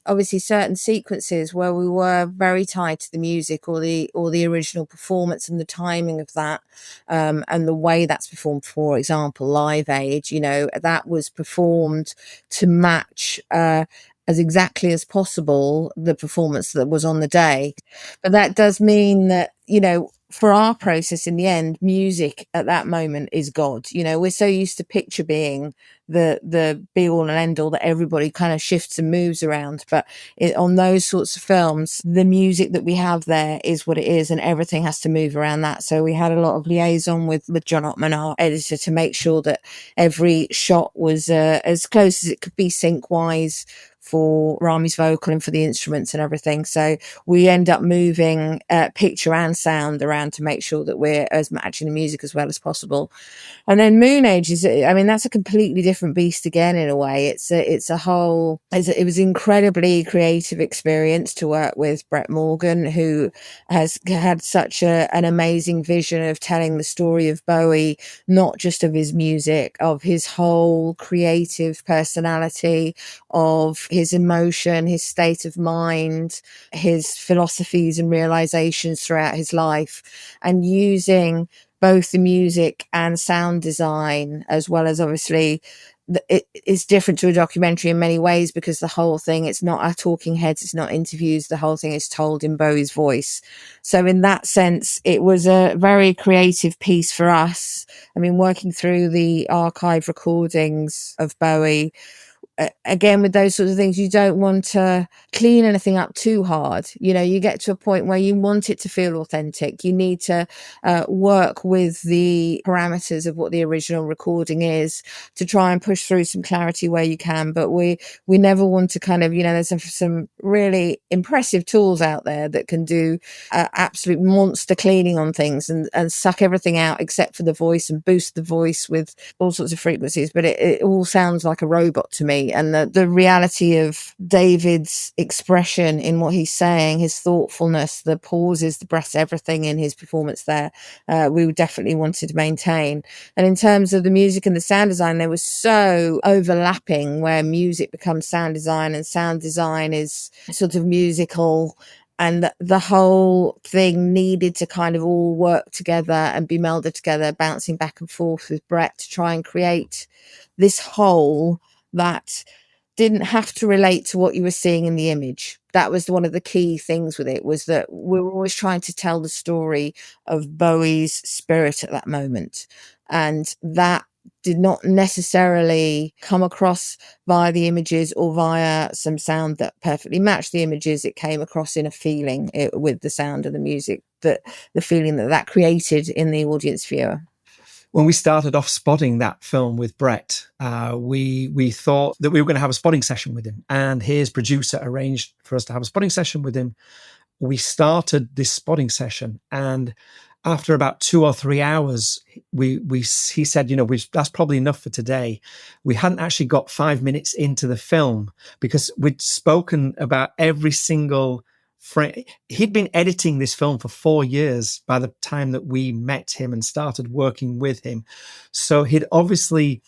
sequences where we were very tied to the music or the original performance and the timing of that, and the way that's performed. For example, Live Aid, you know, that was performed to match as exactly as possible the performance that was on the day. But that does mean that, you know, for our process in the end, music at that moment is God. You know, we're so used to picture being the be all and end all that everybody kind of shifts and moves around. But on those sorts of films, the music that we have there is what it is, and everything has to move around that. So we had a lot of liaison with John Ottman, our editor, to make sure that every shot was as close as it could be sync wise for Rami's vocal and for the instruments and everything. So we end up moving picture and sound around to make sure that we're as matching the music as well as possible. And then Moonage is, I mean, that's a completely different beast again in a way. It was an incredibly creative experience to work with Brett Morgan, who has had such an amazing vision of telling the story of Bowie, not just of his music, of his whole creative personality, of his emotion, his state of mind, his philosophies and realizations throughout his life, and using both the music and sound design, as well as obviously it's different to a documentary in many ways, because the whole thing, it's not our talking heads, it's not interviews, the whole thing is told in Bowie's voice. So in that sense, it was a very creative piece for us. I mean, working through the archive recordings of Bowie, again, with those sorts of things, you don't want to clean anything up too hard. You know, you get to a point where you want it to feel authentic. You need to work with the parameters of what the original recording is to try and push through some clarity where you can. But we never want to kind of, you know, there's some really impressive tools out there that can do absolute monster cleaning on things and suck everything out except for the voice and boost the voice with all sorts of frequencies. But it all sounds like a robot to me. And the reality of David's expression in what he's saying, his thoughtfulness, the pauses, the breaths, everything in his performance there, we definitely wanted to maintain. And in terms of the music and the sound design, they were so overlapping, where music becomes sound design and sound design is sort of musical. And the whole thing needed to kind of all work together and be melded together, bouncing back and forth with Brett to try and create this whole that didn't have to relate to what you were seeing in the image. That was one of the key things with it, was that we were always trying to tell the story of Bowie's spirit at that moment. And that did not necessarily come across via the images or via some sound that perfectly matched the images. It came across in a feeling with the sound and the music, that the feeling that created in the audience viewer. When we started off spotting that film with Brett, we thought that we were going to have a spotting session with him, and his producer arranged for us to have a spotting session with him. We started this spotting session, and after about 2 or 3 hours, he said, you know, that's probably enough for today. We hadn't actually got 5 minutes into the film because we'd spoken about every single frame. He'd been editing this film for 4 years by the time that we met him and started working with him. So he'd obviously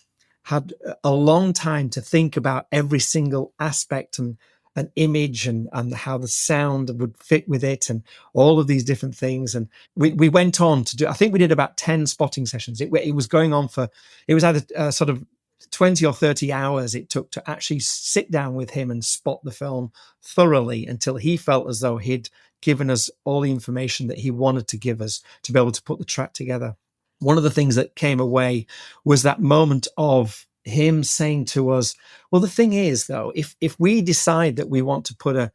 had a long time to think about every single aspect and an image and how the sound would fit with it and all of these different things. And we went on to do, I think we did about 10 spotting sessions. It was going on it was either sort of 20 or 30 hours it took to actually sit down with him and spot the film thoroughly until he felt as though he'd given us all the information that he wanted to give us to be able to put the track together. One of the things that came away was that moment of him saying to us, well, the thing is, though, if we decide that we want to put a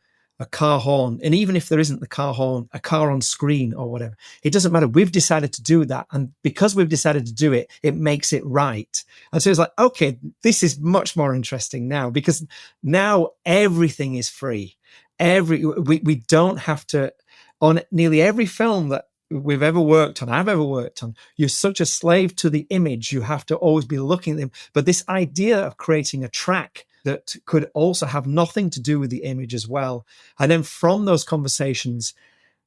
car horn, and even if there isn't the car horn, a car on screen or whatever, it doesn't matter. We've decided to do that. And because we've decided to do it, it makes it right. And so it's like, okay, this is much more interesting now, because now everything is free. We don't have to, on nearly every film that I've ever worked on, you're such a slave to the image. You have to always be looking at them. But this idea of creating a track that could also have nothing to do with the image as well. And then from those conversations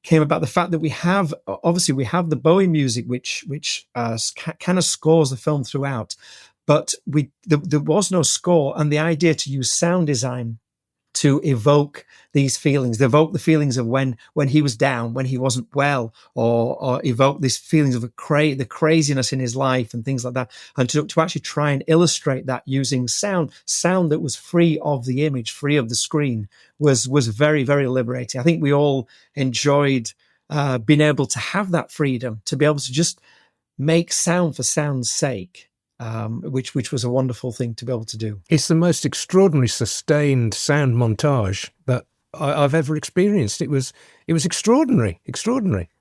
came about the fact that we have the Bowie music, which kind of scores the film throughout, but there was no score, and the idea to use sound design to evoke these feelings, evoke the feelings of when he was down, when he wasn't well, or evoke these feelings of the craziness in his life and things like that. And to actually try and illustrate that using sound that was free of the image, free of the screen, was very, very liberating. I think we all enjoyed being able to have that freedom, to be able to just make sound for sound's sake. Which was a wonderful thing to be able to do. It's the most extraordinary sustained sound montage that I've ever experienced. It was extraordinary.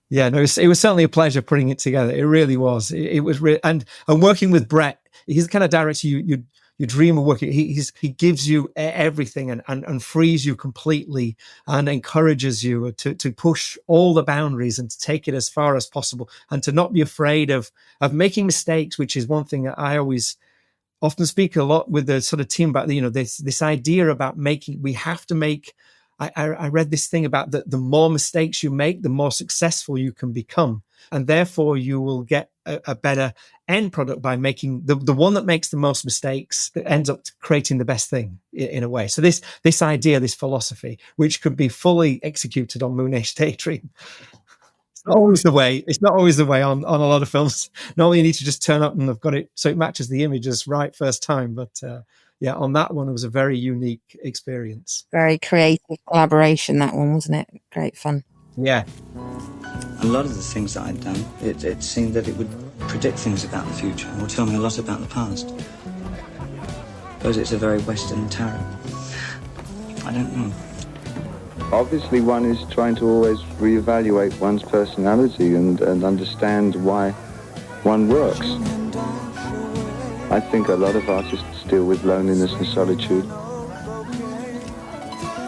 Yeah, no, it was certainly a pleasure putting it together. It really was. It was and working with Brett. He's the kind of director you dream of working. He gives you everything and frees you completely and encourages you to push all the boundaries and to take it as far as possible and to not be afraid of making mistakes, which is one thing that I always often speak a lot with the sort of team about, this idea about we have to make. I read this thing about the more mistakes you make, the more successful you can become. And therefore you will get a better end product by making the one that makes the most mistakes that ends up creating the best thing in a way. So this idea, this philosophy, which could be fully executed on Moonage Daydream. It's not always the way on a lot of films. Normally you need to just turn up and have got it so it matches the images right first time. But yeah, on that one, it was a very unique experience. Very creative collaboration, that one, wasn't it? Great fun. Yeah. A lot of the things that I'd done, it seemed that it would predict things about the future or tell me a lot about the past. I suppose it's a very Western tarot. I don't know. Obviously, one is trying to always reevaluate one's personality and understand why one works. I think a lot of artists deal with loneliness and solitude.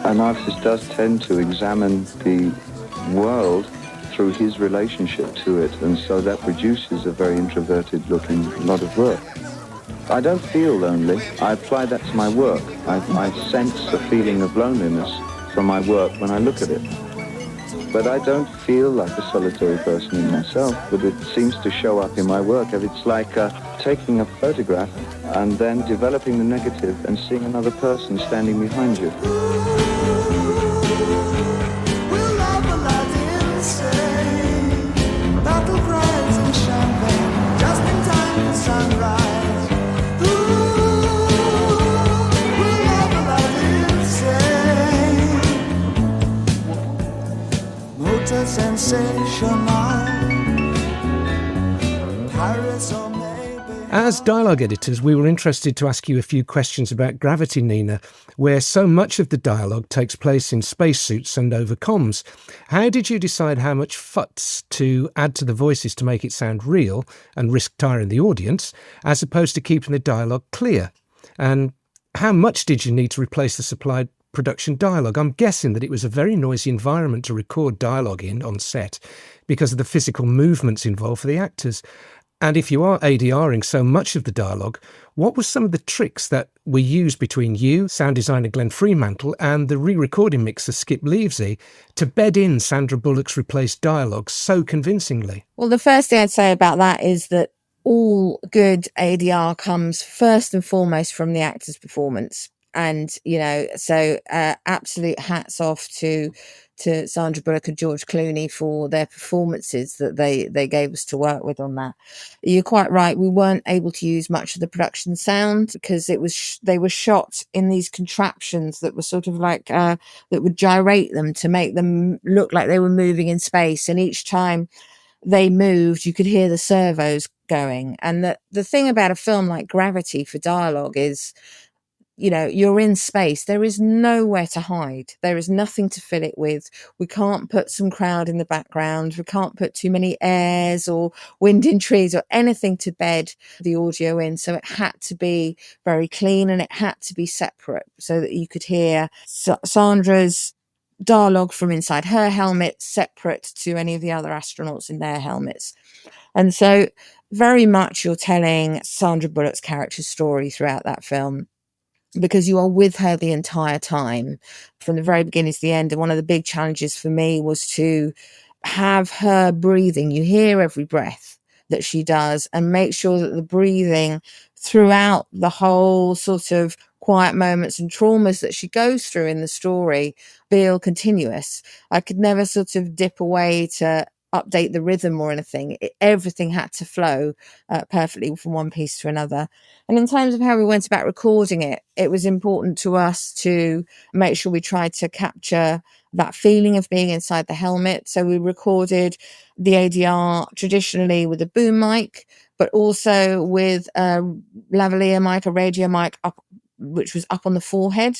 An artist does tend to examine the world through his relationship to it, and so that produces a very introverted looking lot of work. I don't feel lonely. I apply that to my work. I sense a feeling of loneliness from my work when I look at it. But I don't feel like a solitary person in myself, but it seems to show up in my work. It's like taking a photograph and then developing the negative and seeing another person standing behind you. As dialogue editors, we were interested to ask you a few questions about Gravity, Nina, where so much of the dialogue takes place in spacesuits and over comms. How did you decide how much futz to add to the voices to make it sound real and risk tiring the audience, as opposed to keeping the dialogue clear? And how much did you need to replace the supplied production dialogue? I'm guessing that it was a very noisy environment to record dialogue in on set because of the physical movements involved for the actors. And if you are ADRing so much of the dialogue, what were some of the tricks that were used between you, sound designer Glenn Fremantle, and the re-recording mixer Skip Leavesey to bed in Sandra Bullock's replaced dialogue so convincingly? Well, the first thing I'd say about that is that all good ADR comes first and foremost from the actor's performance. And, so absolute hats off to Sandra Bullock and George Clooney for their performances that they gave us to work with on that. You're quite right. We weren't able to use much of the production sound because they were shot in these contraptions that were sort of like, that would gyrate them to make them look like they were moving in space. And each time they moved, you could hear the servos going. And the thing about a film like Gravity for dialogue is, you're in space. There is nowhere to hide. There is nothing to fill it with. We can't put some crowd in the background. We can't put too many airs or wind in trees or anything to bed the audio in. So it had to be very clean and it had to be separate so that you could hear Sandra's dialogue from inside her helmet separate to any of the other astronauts in their helmets. And so very much you're telling Sandra Bullock's character's story throughout that film. because you are with her the entire time from the very beginning to the end. And one of the big challenges for me was to have her breathing. You hear every breath that she does, and make sure that the breathing throughout the whole sort of quiet moments and traumas that she goes through in the story feel continuous. I could never sort of dip away to update the rhythm or anything. Everything had to flow perfectly from one piece to another. And in terms of how we went about recording it, it was important to us to make sure we tried to capture that feeling of being inside the helmet. So we recorded the ADR traditionally with a boom mic, but also with a lavalier mic, a radio mic, which was up on the forehead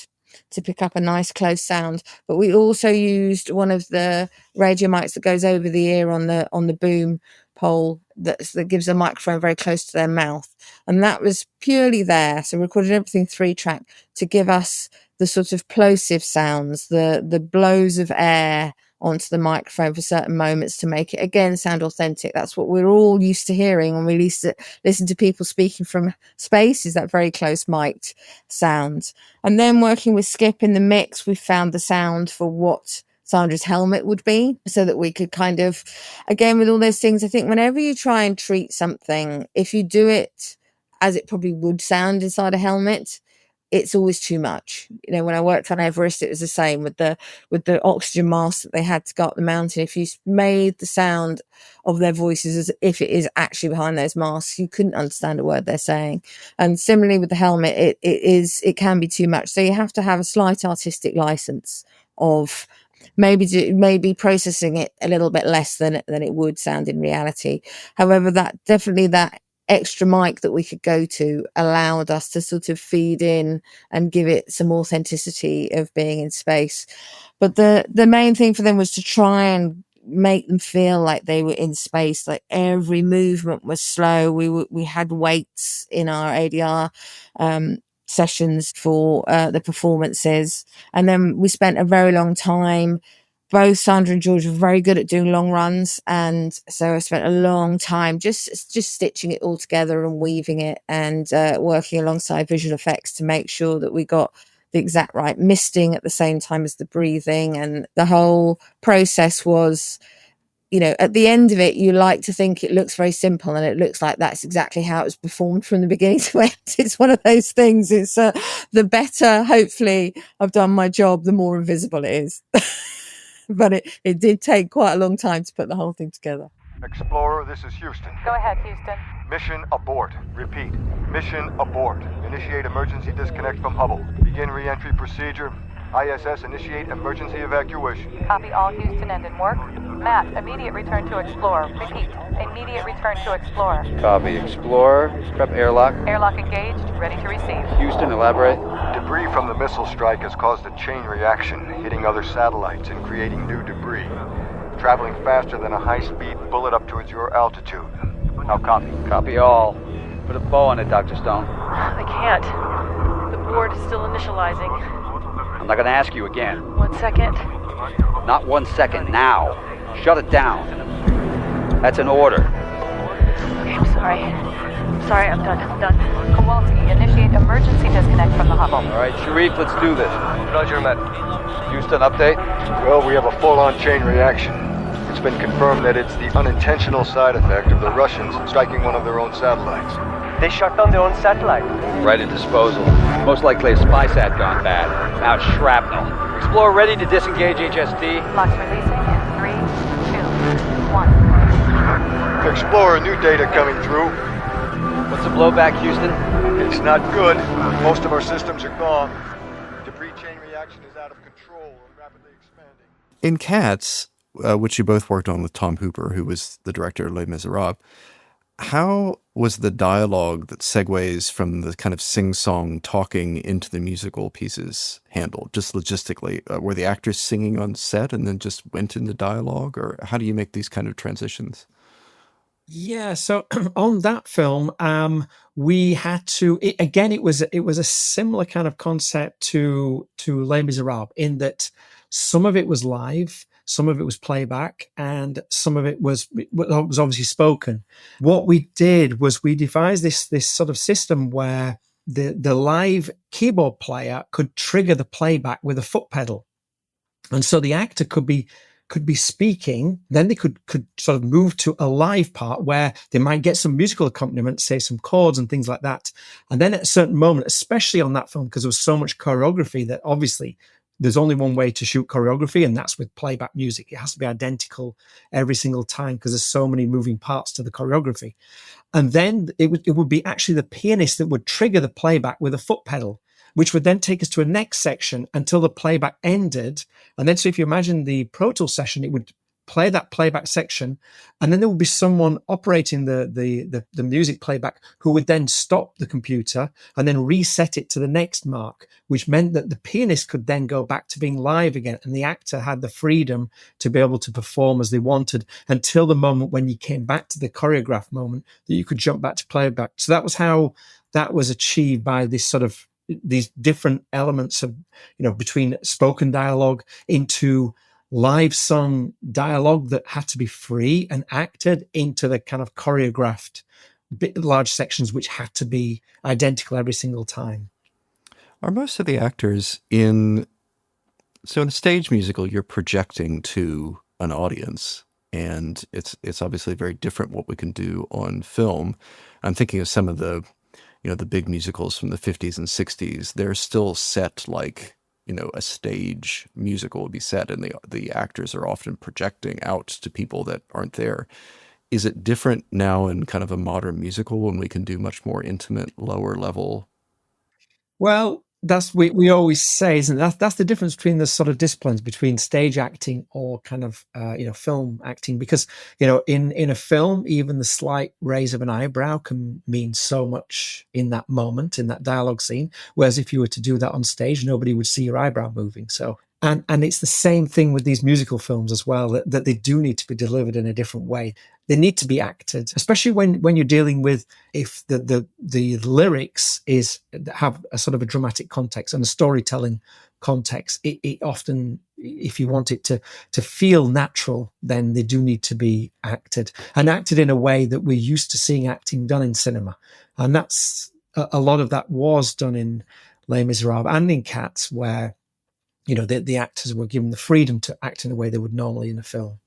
to pick up a nice close sound. But we also used one of the radio mics that goes over the ear on the boom pole that gives a microphone very close to their mouth. And that was purely there. So we recorded everything 3-track to give us the sort of plosive sounds, the blows of air onto the microphone for certain moments to make it again sound authentic. That's what we're all used to hearing when we listen to people speaking from space, is that very close mic'd sound. And then working with Skip in the mix, we found the sound for what Sandra's helmet would be, so that we could kind of, again, with all those things, I think whenever you try and treat something, if you do it as it probably would sound inside a helmet, it's always too much. You know, when I worked on Everest, it was the same with the oxygen mask that they had to go up the mountain. If you made the sound of their voices as if it is actually behind those masks, you couldn't understand a word they're saying. And similarly with the helmet, it can be too much. So you have to have a slight artistic license of maybe processing it a little bit less than it would sound in reality. However, that extra mic that we could go to allowed us to sort of feed in and give it some authenticity of being in space. But the main thing for them was to try and make them feel like they were in space, like every movement was slow. We had weights in our ADR sessions for the performances, and then we spent a very long time. Both Sandra and George were very good at doing long runs, and so I spent a long time just stitching it all together and weaving it, and working alongside visual effects to make sure that we got the exact right misting at the same time as the breathing. And the whole process was, you know, at the end of it, you like to think it looks very simple, and it looks like that's exactly how it was performed from the beginning to end. It's one of those things. It's the better, hopefully, I've done my job, the more invisible it is. But it did take quite a long time to put the whole thing together. Explorer, this is Houston. Go ahead, Houston. Mission abort. Repeat. Mission abort. Initiate emergency disconnect from Hubble. Begin re-entry procedure. ISS, initiate emergency evacuation. Copy all, Houston, and in work. Matt, immediate return to Explorer. Repeat, immediate return to Explorer. Copy. Explorer, prep airlock. Airlock engaged, ready to receive. Houston, elaborate. Debris from the missile strike has caused a chain reaction, hitting other satellites and creating new debris. Traveling faster than a high-speed bullet up towards your altitude. Now copy. Copy all. Put a bow on it, Dr. Stone. I can't. The board is still initializing. I'm not going to ask you again. 1 second. Not 1 second, now. Shut it down. That's an order. Okay, I'm sorry. I'm done. Kowalski, initiate emergency disconnect from the Hubble. All right, Sharif, let's do this. Roger, Matt. Houston, update? Well, we have a full-on chain reaction. It's been confirmed that it's the unintentional side effect of the Russians striking one of their own satellites. They shut down their own satellite. Right at disposal. Most likely a spy sat gone bad. Now it's shrapnel. Explorer ready to disengage HST. Locks releasing in 3, 2, 1. Explorer, new data coming through. What's the blowback, Houston? It's not good. Most of our systems are gone. Debris chain reaction is out of control and rapidly expanding. In Cats, which you both worked on with Tom Hooper, who was the director of Les Miserables, how was the dialogue that segues from the kind of sing-song talking into the musical pieces handled, just logistically? Were the actors singing on set and then just went into dialogue, or how do you make these kind of transitions? Yeah, so on that film, we had to. It was a similar kind of concept to Les Miserables, in that some of it was live, some of it was playback, and some of it was obviously spoken. What we did was we devised this sort of system where the live keyboard player could trigger the playback with a foot pedal. And so the actor could be speaking, then they could sort of move to a live part where they might get some musical accompaniment, say some chords and things like that. And then at a certain moment, especially on that film, because there was so much choreography that obviously there's only one way to shoot choreography, and that's with playback music. It has to be identical every single time because there's so many moving parts to the choreography. And then it would be actually the pianist that would trigger the playback with a foot pedal, which would then take us to a next section until the playback ended. And then, so if you imagine the Pro Tools session, it would play that playback section, and then there would be someone operating the music playback who would then stop the computer and then reset it to the next mark, which meant that the pianist could then go back to being live again, and the actor had the freedom to be able to perform as they wanted until the moment when you came back to the choreographed moment that you could jump back to playback. So that was how that was achieved, by this sort of these different elements of, between spoken dialogue into live sung dialogue that had to be free and acted into the kind of choreographed large sections, which had to be identical every single time. Are most of the actors in a stage musical, you're projecting to an audience, and it's obviously very different what we can do on film. I'm thinking of some of the big musicals from the 50s and 60s. They're still set like, a stage musical would be set, and the actors are often projecting out to people that aren't there. Is it different now in kind of a modern musical when we can do much more intimate, lower level? Well, that's we always say, isn't it? That's the difference between the sort of disciplines between stage acting or kind of film acting, because in a film, even the slight raise of an eyebrow can mean so much in that moment, in that dialogue scene, whereas if you were to do that on stage, nobody would see your eyebrow moving. So and it's the same thing with these musical films as well, that they do need to be delivered in a different way. They need to be acted, especially when you're dealing with, if the lyrics have a sort of a dramatic context and a storytelling context. It often, if you want it to feel natural, then they do need to be acted, and acted in a way that we're used to seeing acting done in cinema. And that's a lot of that was done in Les Miserables and in Cats, where the actors were given the freedom to act in a way they would normally in a film.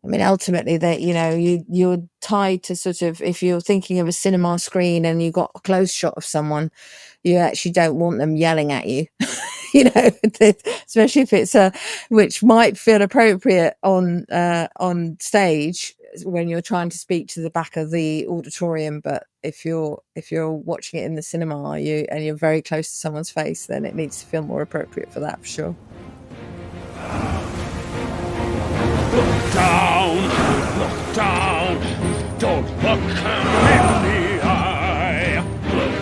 I mean, ultimately, that you're tied to sort of, if you're thinking of a cinema screen and you've got a close shot of someone, you actually don't want them yelling at you, especially if it's which might feel appropriate on stage when you're trying to speak to the back of the auditorium. But if you're watching it in the cinema, and you're very close to someone's face, then it needs to feel more appropriate for that, for sure. Look down, don't look him in the eye. Look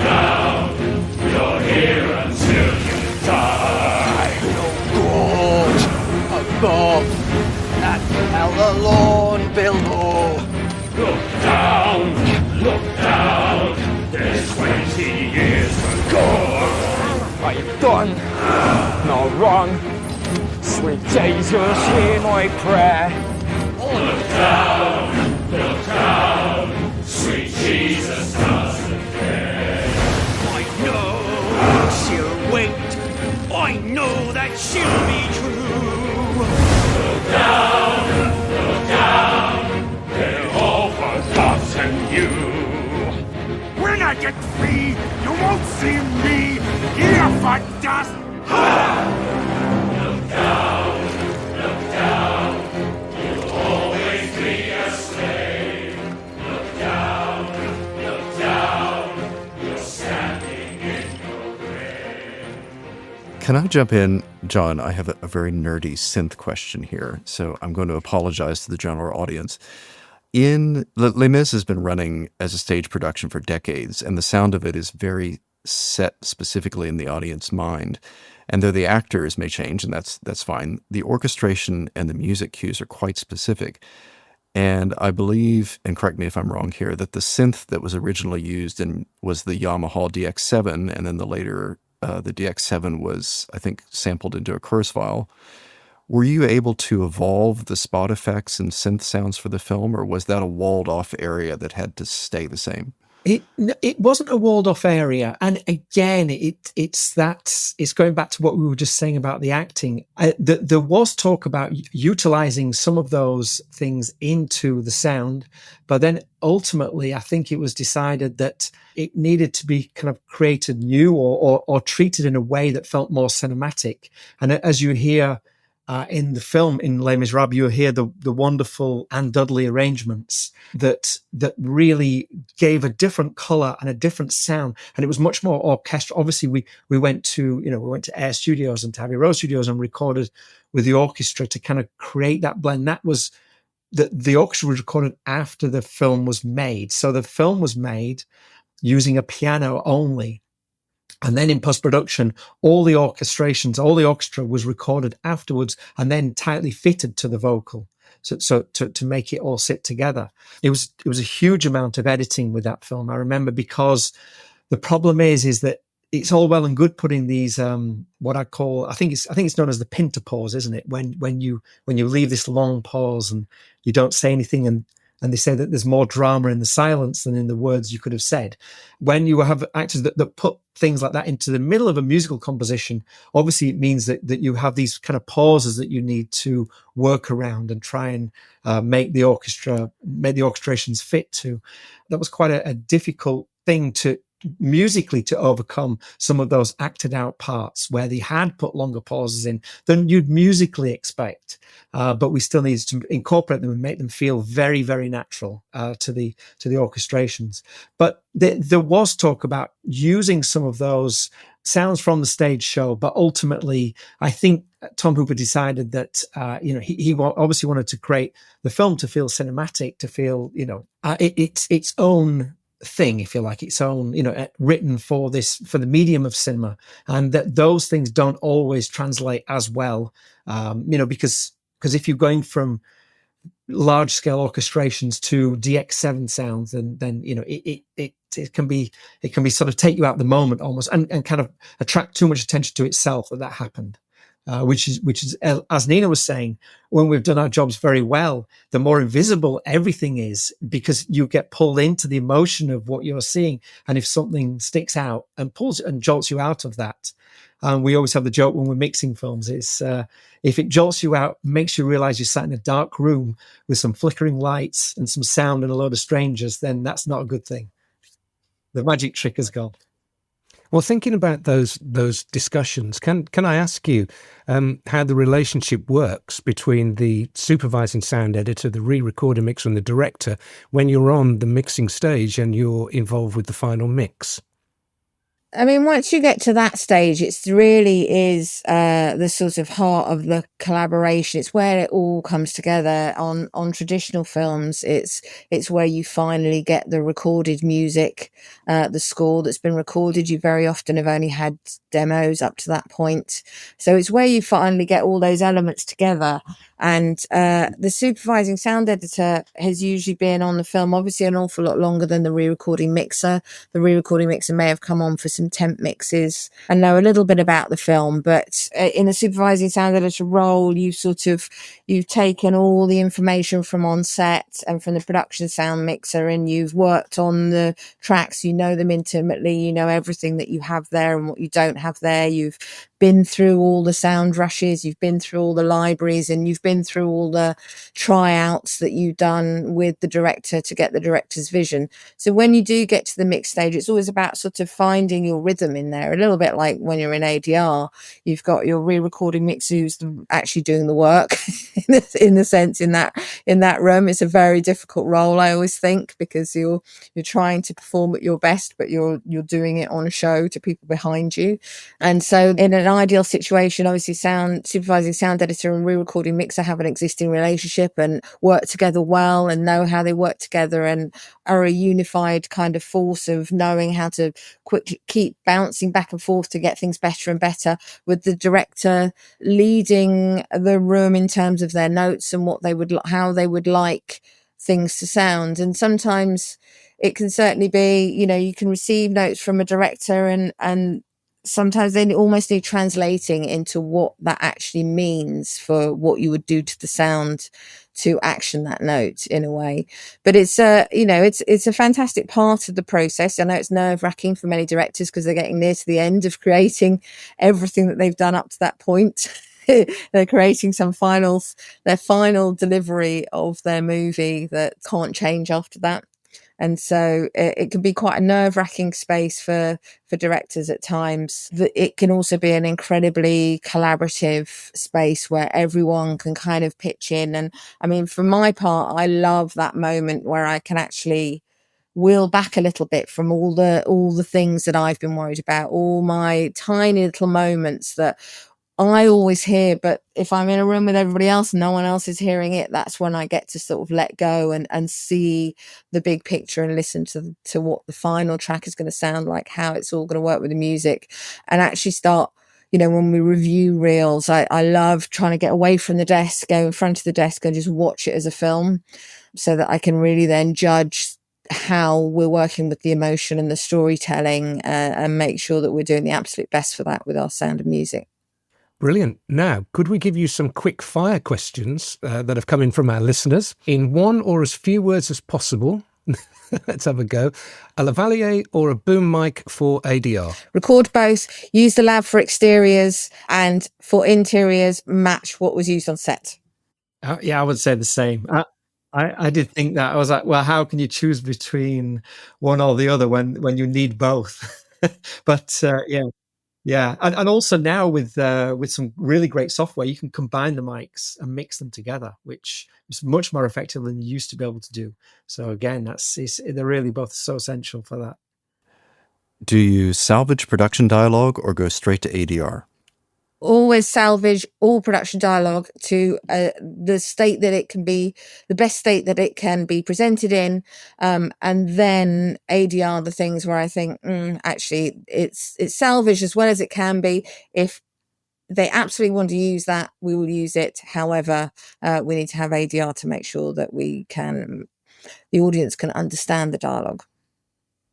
down, you're here until you die. God above, and hell alone below. Look down, there's 20 years to go. I've done no wrong. Sweet Jesus, hear my prayer. Look down, sweet Jesus doesn't care. I know she'll wait. I know that she'll be true. Look down, they've all forgotten you. When I get free, you won't see me here for dust. Look down, you'll always be a slave. Look down, you're standing in your grave. Can I jump in, John? I have a very nerdy synth question here, so I'm going to apologize to the general audience. Les Mis has been running as a stage production for decades, and the sound of it is very set specifically in the audience mind. And though the actors may change, and that's fine, the orchestration and the music cues are quite specific. And I believe, and correct me if I'm wrong here, that the synth that was originally used was the Yamaha DX7, and then the DX7 was, I think, sampled into a Kurzweil. Were you able to evolve the spot effects and synth sounds for the film, or was that a walled-off area that had to stay the same? It wasn't a walled off area, and again, it's going back to what we were just saying about the acting. There was talk about utilizing some of those things into the sound, but then ultimately, I think it was decided that it needed to be kind of created new or treated in a way that felt more cinematic. And as you hear in the film, in Les Miserables, you hear the wonderful Anne Dudley arrangements that really gave a different color and a different sound, and it was much more orchestral. Obviously, we went to Air Studios and to Abbey Road Studios and recorded with the orchestra to kind of create that blend. That was the orchestra was recorded after the film was made, so the film was made using a piano only. And then in post-production, all the orchestra was recorded afterwards and then tightly fitted to the vocal. So to make it all sit together. It was a huge amount of editing with that film. I remember, because the problem is that it's all well and good putting these what I think it's known as the pinter pause, isn't it? When you leave this long pause and you don't say anything, and they say that there's more drama in the silence than in the words you could have said. When you have actors that put things like that into the middle of a musical composition, obviously it means that you have these kind of pauses that you need to work around and try and make the orchestrations fit to. That was quite a difficult thing musically to overcome some of those acted out parts where they had put longer pauses in than you'd musically expect. But we still needed to incorporate them and make them feel very, very natural to the orchestrations. But there was talk about using some of those sounds from the stage show, but ultimately, I think Tom Hooper decided that he obviously wanted to create the film to feel cinematic, to feel its own thing, if you like, its own, written for the medium of cinema, and that those things don't always translate as well, because if you're going from large scale orchestrations to DX7 sounds, then it can be sort of take you out of the moment almost, and kind of attract too much attention to itself that happened. Which is, as Nina was saying, when we've done our jobs very well, the more invisible everything is, because you get pulled into the emotion of what you're seeing. And if something sticks out and pulls and jolts you out of that, we always have the joke when we're mixing films, is if it jolts you out, makes you realize you're sat in a dark room with some flickering lights and some sound and a load of strangers, then that's not a good thing. The magic trick has gone. Well, thinking about those discussions, can I ask you how the relationship works between the supervising sound editor, the re-recorder mixer, and the director when you're on the mixing stage and you're involved with the final mix? I mean, once you get to that stage, it really is the sort of heart of the collaboration. It's where it all comes together. On traditional films, it's where you finally get the recorded music, the score that's been recorded. You very often have only had demos up to that point. So it's where you finally get all those elements together. And the supervising sound editor has usually been on the film, obviously, an awful lot longer than the re-recording mixer. The re-recording mixer may have come on for some temp mixes and know a little bit about the film, but in the supervising sound editor role, you've taken all the information from on set and from the production sound mixer, and you've worked on the tracks. You know them intimately. You know everything that you have there and what you don't have there. You've been through all the sound rushes, you've been through all the libraries, and you've been through all the tryouts that you've done with the director to get the director's vision. So when you do get to the mix stage, it's always about sort of finding your rhythm in there, a little bit like when you're in ADR. You've got your re-recording mixer who's actually doing the work in that room. It's a very difficult role, I always think, because you're trying to perform at your best, but you're doing it on a show to people behind you. And so in an ideal situation, obviously supervising sound editor and re-recording mixer have an existing relationship and work together well and know how they work together and are a unified kind of force of knowing how to quickly keep bouncing back and forth to get things better and better, with the director leading the room in terms of their notes and how they would like things to sound. And sometimes it can certainly be, you can receive notes from a director and sometimes they almost need translating into what that actually means for what you would do to the sound to action that note in a way. But it's it's a fantastic part of the process. I know it's nerve-wracking for many directors because they're getting near to the end of creating everything that they've done up to that point. They're creating their final delivery of their movie that can't change after that. And so it can be quite a nerve-wracking space for directors at times. It can also be an incredibly collaborative space where everyone can kind of pitch in. And I mean, for my part, I love that moment where I can actually wheel back a little bit from all the things that I've been worried about, all my tiny little moments that I always hear, but if I'm in a room with everybody else, no one else is hearing it. That's when I get to sort of let go and see the big picture and listen to what the final track is going to sound like, how it's all going to work with the music, and actually start, when we review reels, I love trying to get away from the desk, go in front of the desk and just watch it as a film so that I can really then judge how we're working with the emotion and the storytelling and make sure that we're doing the absolute best for that with our sound and music. Brilliant. Now, could we give you some quick fire questions that have come in from our listeners in one or as few words as possible? Let's have a go. A lavalier or a boom mic for ADR? Record both, use the lab for exteriors, and for interiors, match what was used on set. Yeah, I would say the same. I did think that. I was like, well, how can you choose between one or the other when you need both? But yeah. Yeah, and also now with some really great software, you can combine the mics and mix them together, which is much more effective than you used to be able to do. So again, they're really both so essential for that. Do you salvage production dialogue or go straight to ADR? Always salvage all production dialogue to the state that it can be, the best state that it can be presented in, and then ADR the things where I think actually it's salvaged as well as it can be. If they absolutely want to use that, we will use it. However, we need to have ADR to make sure that the audience can understand the dialogue.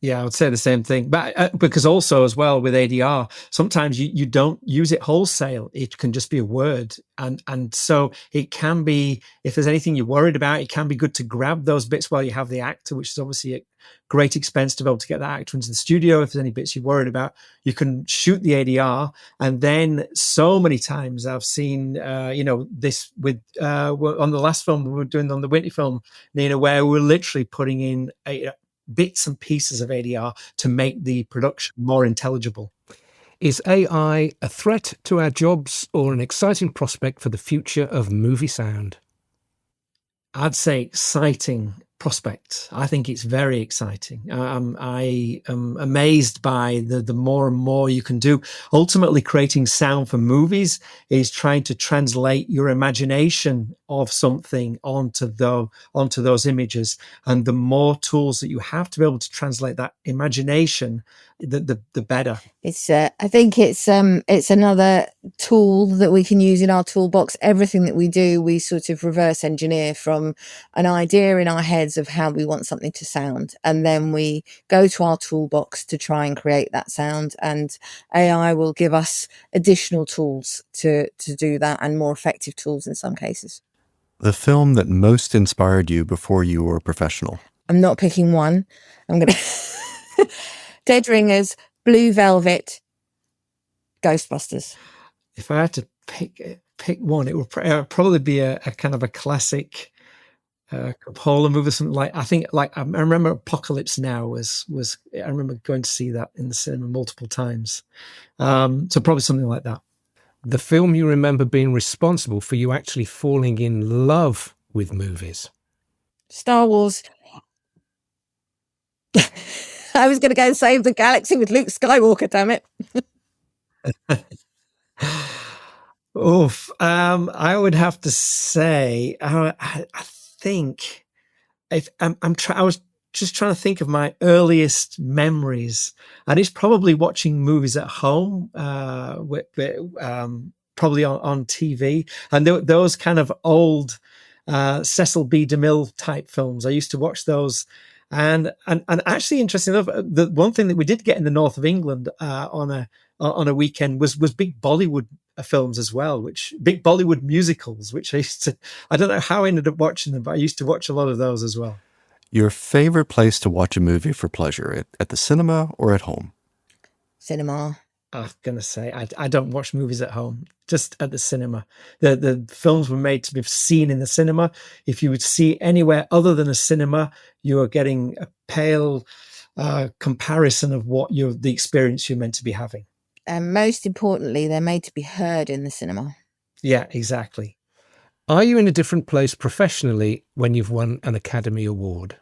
Yeah, I would say the same thing. But because also as well with ADR, sometimes you don't use it wholesale. It can just be a word. And so it can be, if there's anything you're worried about, it can be good to grab those bits while you have the actor, which is obviously a great expense to be able to get that actor into the studio. If there's any bits you're worried about, you can shoot the ADR. And then so many times I've seen, this with, on the last film we were doing on the Winty film, Nina, where we're literally putting in bits and pieces of ADR to make the production more intelligible. Is AI a threat to our jobs or an exciting prospect for the future of movie sound? I'd say exciting prospect. I think it's very exciting. I am amazed by the more and more you can do. Ultimately, creating sound for movies is trying to translate your imagination of something onto those images. And the more tools that you have to be able to translate that imagination, the better. I think it's another tool that we can use in our toolbox. Everything that we do, we sort of reverse engineer from an idea in our heads of how we want something to sound, and then we go to our toolbox to try and create that sound. And AI will give us additional tools to do that, and more effective tools in some cases. The film that most inspired you before you were a professional? I'm not picking one. I'm gonna Dead Ringers, Blue Velvet, Ghostbusters. If I had to pick one, it would probably be a kind of a classic Coppola movie, something like, I think, like I remember Apocalypse Now was I remember going to see that in the cinema multiple times. So probably something like that. The film you remember being responsible for you actually falling in love with movies? Star Wars. I was going to go and save the galaxy with Luke Skywalker, damn it. Oof. I would have to say, I think if I was just trying to think of my earliest memories, and it's probably watching movies at home, probably on TV, and those kind of old Cecil B. DeMille type films. I used to watch those. And actually, interesting enough, the one thing that we did get in the north of England on on a weekend was big Bollywood films as well, which big Bollywood musicals, which I don't know how I ended up watching them, but I used to watch a lot of those as well. Your favorite place to watch a movie for pleasure, at the cinema or at home? Cinema. I'm going to say I don't watch movies at home, just at the cinema. The films were made to be seen in the cinema. If you would see anywhere other than a cinema, you are getting a pale comparison of what the experience you're meant to be having. And most importantly, they're made to be heard in the cinema. Yeah, exactly. Are you in a different place professionally when you've won an Academy Award?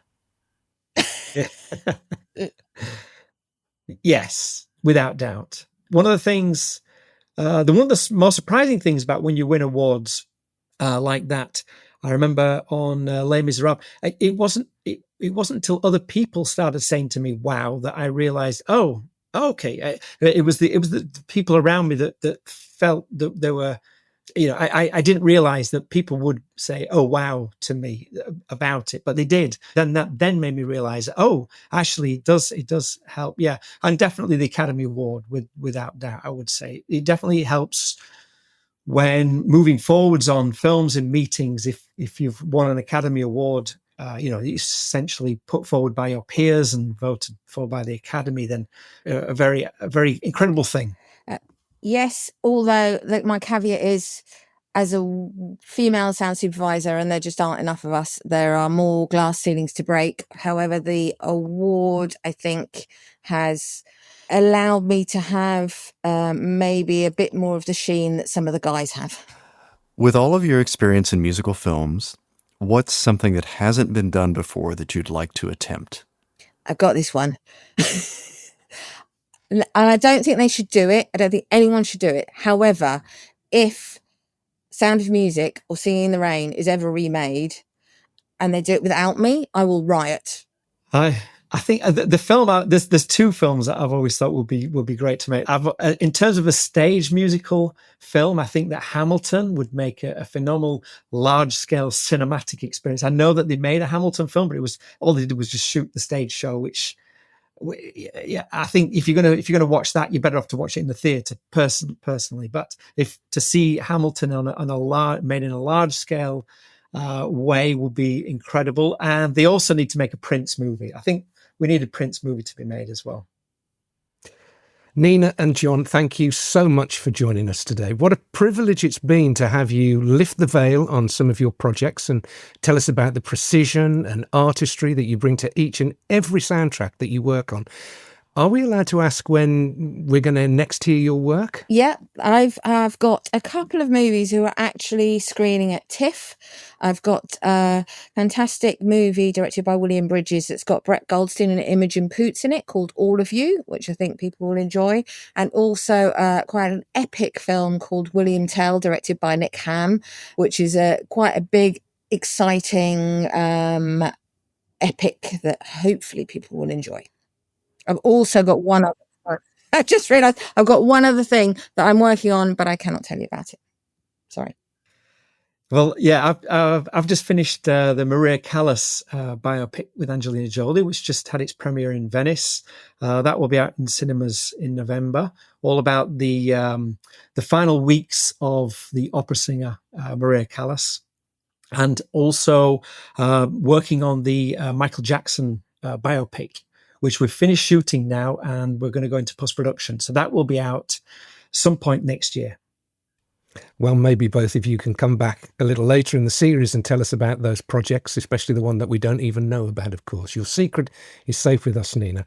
Yes, without doubt. One of the things, one of the most surprising things about when you win awards like that, I remember on Les Miserables, it wasn't until other people started saying to me, "Wow," that I realized, oh, okay. It was the people around me that felt that they were, I didn't realize that people would say, "Oh, wow," to me about it, but they did. Then that made me realize, oh, actually it does help. Yeah. And definitely the Academy Award without doubt, I would say it definitely helps when moving forwards on films and meetings. If you've won an Academy Award, it's essentially put forward by your peers and voted for by the Academy, then a very incredible thing. Yes, although my caveat is, as a female sound supervisor, and there just aren't enough of us, there are more glass ceilings to break. However, the award, I think, has allowed me to have maybe a bit more of the sheen that some of the guys have. With all of your experience in musical films, what's something that hasn't been done before that you'd like to attempt? I've got this one. And I don't think they should do it. I don't think anyone should do it. However, if Sound of Music or Singing in the Rain is ever remade and they do it without me, I will riot. I think the film, there's two films that I've always thought would be great to make. In terms of a stage musical film, I think that Hamilton would make a phenomenal large scale cinematic experience. I know that they made a Hamilton film, but all they did was just shoot the stage show, which, yeah, I think if you're gonna watch that, you're better off to watch it in the theatre personally. But if to see Hamilton made in a large scale way would be incredible. And they also need to make a Prince movie. I think we need a Prince movie to be made as well. Nina and John, thank you so much for joining us today. What a privilege it's been to have you lift the veil on some of your projects and tell us about the precision and artistry that you bring to each and every soundtrack that you work on. Are we allowed to ask when we're going to next hear your work? Yeah, I've got a couple of movies who are actually screening at TIFF. I've got a fantastic movie directed by William Bridges that's got Brett Goldstein and Imogen Poots in it called All of You, which I think people will enjoy. And also quite an epic film called William Tell, directed by Nick Ham, which is quite a big, exciting epic that hopefully people will enjoy. I've also got one other. I just realised I've got one other thing that I'm working on, but I cannot tell you about it. Sorry. Well, yeah, I've just finished the Maria Callas biopic with Angelina Jolie, which just had its premiere in Venice. That will be out in cinemas in November. All about the final weeks of the opera singer Maria Callas, and also working on the Michael Jackson biopic, which we've finished shooting now, and we're going to go into post-production. So that will be out some point next year. Well, maybe both of you can come back a little later in the series and tell us about those projects, especially the one that we don't even know about, of course. Your secret is safe with us, Nina.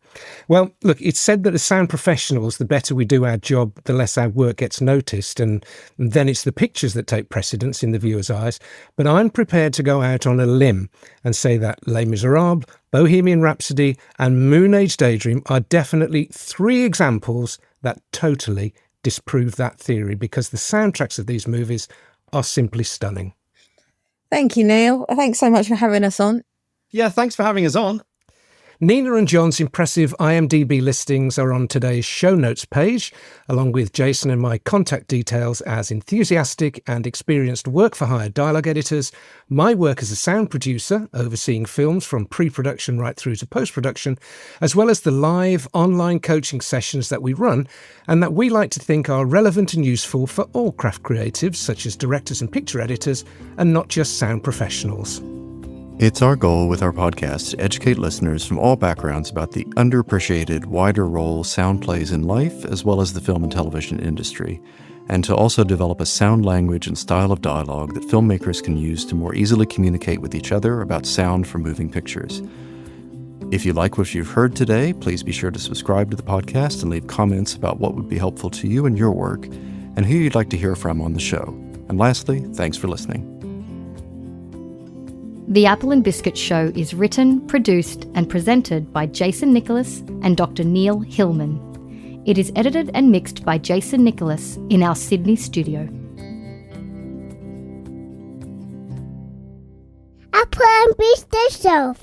Well, look, it's said that as sound professionals, the better we do our job, the less our work gets noticed, and then it's the pictures that take precedence in the viewer's eyes. But I'm prepared to go out on a limb and say that Les Miserables, Bohemian Rhapsody and Moonage Daydream are definitely three examples that totally disprove that theory, because the soundtracks of these movies are simply stunning. Thank you, Neil. Thanks so much for having us on. Yeah, thanks for having us on. Nina and John's impressive IMDb listings are on today's show notes page, along with Jason and my contact details as enthusiastic and experienced work-for-hire dialogue editors, my work as a sound producer, overseeing films from pre-production right through to post-production, as well as the live online coaching sessions that we run and that we like to think are relevant and useful for all craft creatives, such as directors and picture editors, and not just sound professionals. It's our goal with our podcast to educate listeners from all backgrounds about the underappreciated, wider role sound plays in life, as well as the film and television industry, and to also develop a sound language and style of dialogue that filmmakers can use to more easily communicate with each other about sound for moving pictures. If you like what you've heard today, please be sure to subscribe to the podcast and leave comments about what would be helpful to you and your work, and who you'd like to hear from on the show. And lastly, thanks for listening. The Apple and Biscuit Show is written, produced and presented by Jason Nicholas and Dr. Neil Hillman. It is edited and mixed by Jason Nicholas in our Sydney studio. Apple and Biscuit Show.